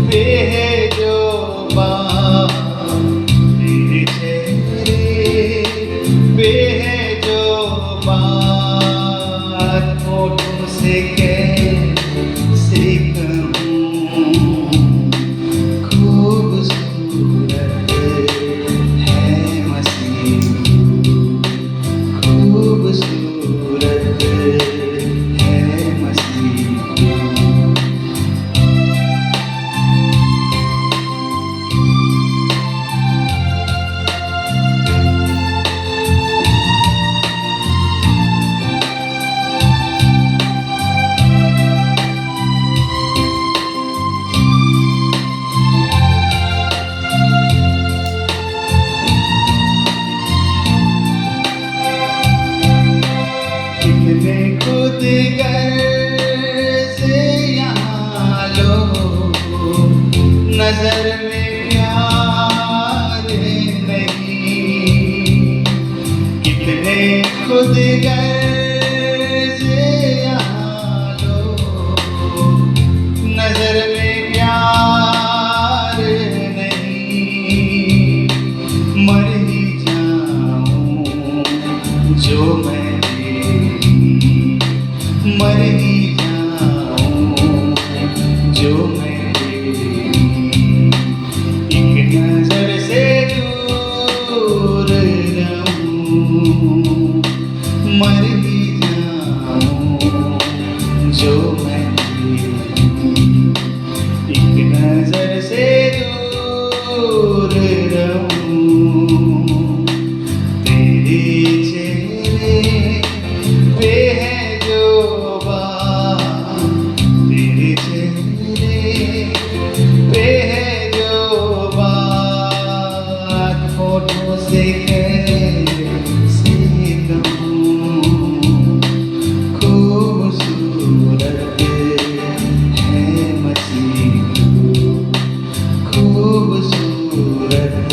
पे है जो बात, तेरे चेहरे पे है जो बात, होठों से कैसे कहूँ, खूबसूरत है मसीह, खूबसूरत है मसीह। कितने खुद से यहाँ लो, नजर में प्यार नहीं, कितने खुद से यहाँ लो, नजर में प्यार नहीं। मर ही जाऊं जो मैं मर ही जाऊं जो मैं एक नजर से दूर रहूं, मर ही जाऊं जो मैं एक नजर से दूर रहूं। तेरे चेहरे पे है जो बात, तेरे चेहरे पे है जो बात, होठों से कैसे कहूँ, खूबसूरत है मसीह, खूबसूरत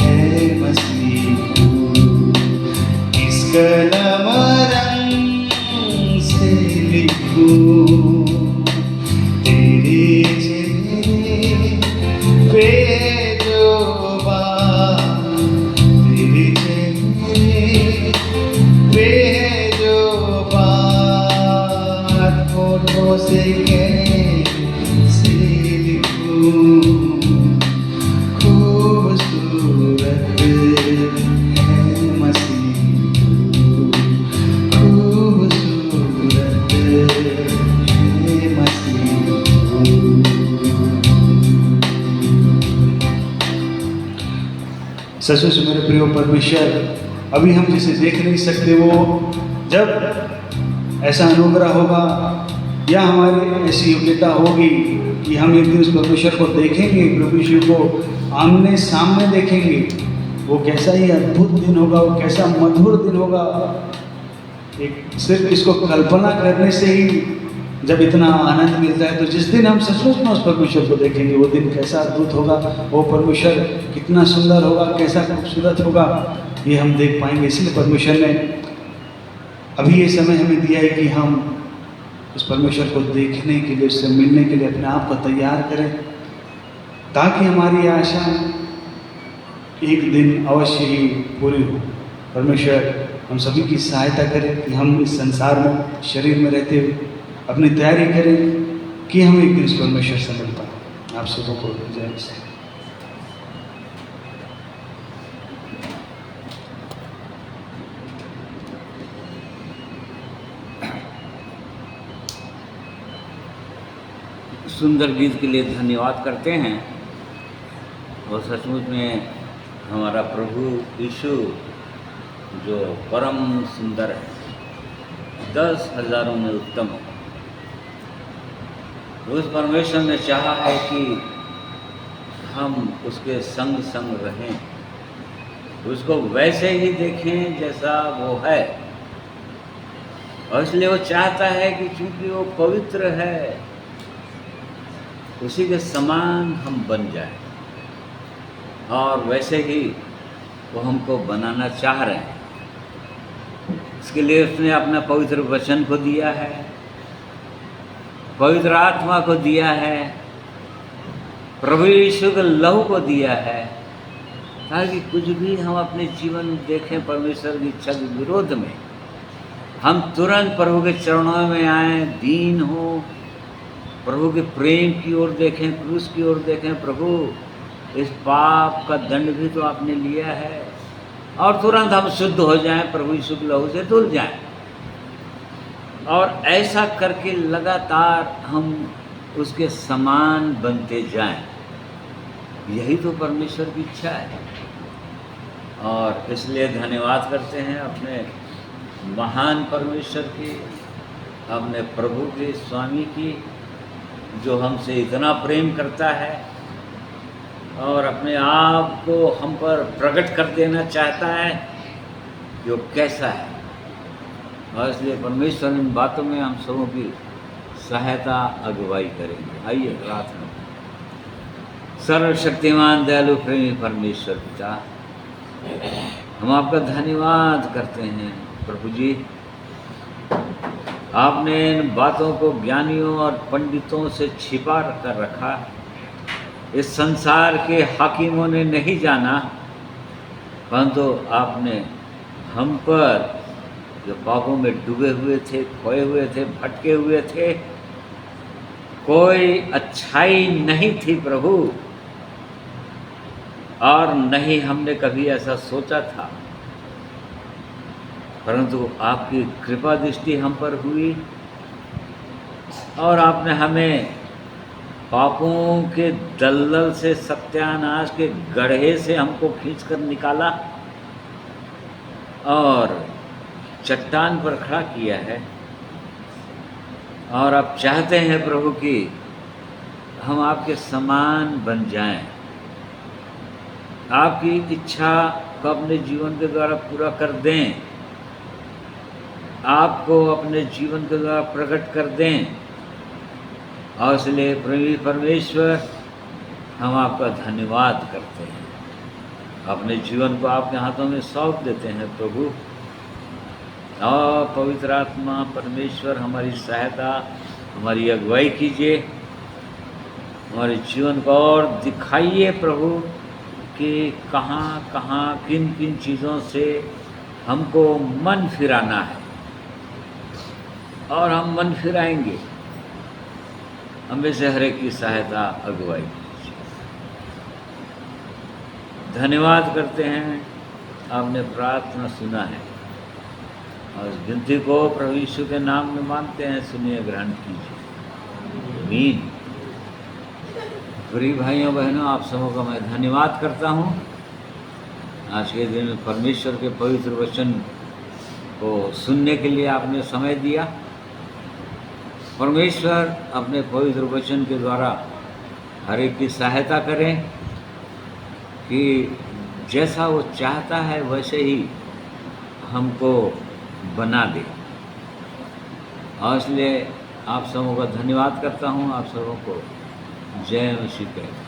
है मसीह। किस कलम रंग से लिखूं, तेरे चेहरे पे जो बात, तेरे चेहरे पे जो बात, होठों से कैसे लिखूं, खूबसूरत है मसीह, खूबसूरत है मसीह। सचमुच मेरे प्रिय परमेश्वर, अभी हम जिसे देख नहीं सकते वो जब ऐसा अनुग्रह होगा या हमारी ऐसी योग्यता होगी कि हम एक दिन उस परमेश्वर को देखेंगे, प्रभु यीशु को आमने सामने देखेंगे। वो कैसा ही अद्भुत दिन होगा, वो कैसा मधुर दिन होगा। एक सिर्फ इसको कल्पना करने से ही जब इतना आनंद मिलता है, तो जिस दिन हम सचमुच में उस परमेश्वर को देखेंगे, वो दिन कैसा अद्भुत होगा, वो परमेश्वर कितना सुंदर होगा, कैसा खूबसूरत होगा, ये हम देख पाएंगे। इसलिए परमेश्वर ने अभी ये समय हमें दिया है कि हम उस परमेश्वर को देखने के लिए, उससे मिलने के लिए अपने आप को तैयार करें, ताकि हमारी आशा एक दिन अवश्य ही पूरी हो। परमेश्वर हम सभी की सहायता करे कि हम इस संसार में शरीर में रहते हुए अपनी तैयारी करें कि हम एक दिन इस परमेश्वर से मिल पाएं। आप सबों को जय मसीह। सुंदर गीत के लिए धन्यवाद करते हैं। और सचमुच में हमारा प्रभु यीशु जो परम सुंदर है, 10,000 में उत्तम है, उस परमेश्वर ने चाहा है कि हम उसके संग संग रहें, उसको वैसे ही देखें जैसा वो है। और इसलिए वो चाहता है कि चूंकि वो पवित्र है, उसी के समान हम बन जाएं, और वैसे ही वो हमको बनाना चाह रहे हैं। इसके लिए उसने अपना पवित्र वचन को दिया है, पवित्र आत्मा को दिया है, प्रभु यीशु के लहू को दिया है, ताकि कुछ भी हम अपने जीवन में देखें परमेश्वर की इच्छा के विरोध में, हम तुरंत प्रभु के चरणों में आएं, दीन हो, प्रभु के प्रेम की ओर देखें, क्रूस की ओर देखें। प्रभु, इस पाप का दंड भी तो आपने लिया है, और तुरंत हम शुद्ध हो जाएं, प्रभु यीशु के लहू से धुल जाएं। और ऐसा करके लगातार हम उसके समान बनते जाएं। यही तो परमेश्वर की इच्छा है। और इसलिए धन्यवाद करते हैं अपने महान परमेश्वर की, अपने प्रभु के स्वामी की, जो हमसे इतना प्रेम करता है और अपने आप को हम पर प्रकट कर देना चाहता है कि वो कैसा है। और इसलिए परमेश्वर इन बातों में हम सबों की सहायता अगुवाई करेंगे। आइए प्रार्थना। सर्वशक्तिमान दयालु प्रेमी परमेश्वर पिता, हम आपका धन्यवाद करते हैं प्रभु जी। आपने इन बातों को ज्ञानियों और पंडितों से छिपा कर रखा। इस संसार के हाकिमों ने नहीं जाना, परंतु आपने हम पर, जो पापों में डूबे हुए थे, खोए हुए थे, भटके हुए थे, कोई अच्छाई नहीं थी प्रभु, और नहीं हमने कभी ऐसा सोचा था, परंतु आपकी कृपा दृष्टि हम पर हुई और आपने हमें पापों के दलदल से, सत्यानाश के गड्ढे से हमको खींचकर निकाला और चट्टान पर खड़ा किया है। और आप चाहते हैं प्रभु कि हम आपके समान बन जाएं, आपकी इच्छा को अपने जीवन के द्वारा पूरा कर दें, आपको अपने जीवन के द्वारा प्रकट कर दें। और इसलिए प्रभु परमेश्वर, हम आपका धन्यवाद करते हैं, अपने जीवन को आपके हाथों में सौंप देते हैं प्रभु। और पवित्र आत्मा परमेश्वर, हमारी सहायता, हमारी अगुवाई कीजिए, हमारे जीवन को और दिखाइए प्रभु कि कहाँ कहाँ किन किन चीज़ों से हमको मन फिराना है, और हम मन फिराएंगे। हमें से हर एक की सहायता अगुवाई कीजिए। धन्यवाद करते हैं, आपने प्रार्थना सुना है और इस विनती को प्रभु यीशु के नाम में मांगते हैं, सुनिए, ग्रहण कीजिए। आमीन। प्रिय भाइयों बहनों, आप सबों का मैं धन्यवाद करता हूँ। आज के दिन में परमेश्वर के पवित्र वचन को सुनने के लिए आपने समय दिया। परमेश्वर अपने पवित्र वचन के द्वारा हर एक की सहायता करें कि जैसा वो चाहता है वैसे ही हमको बना दे। और इसलिए आप सबों का धन्यवाद करता हूँ। आप सबों को जय मसीह।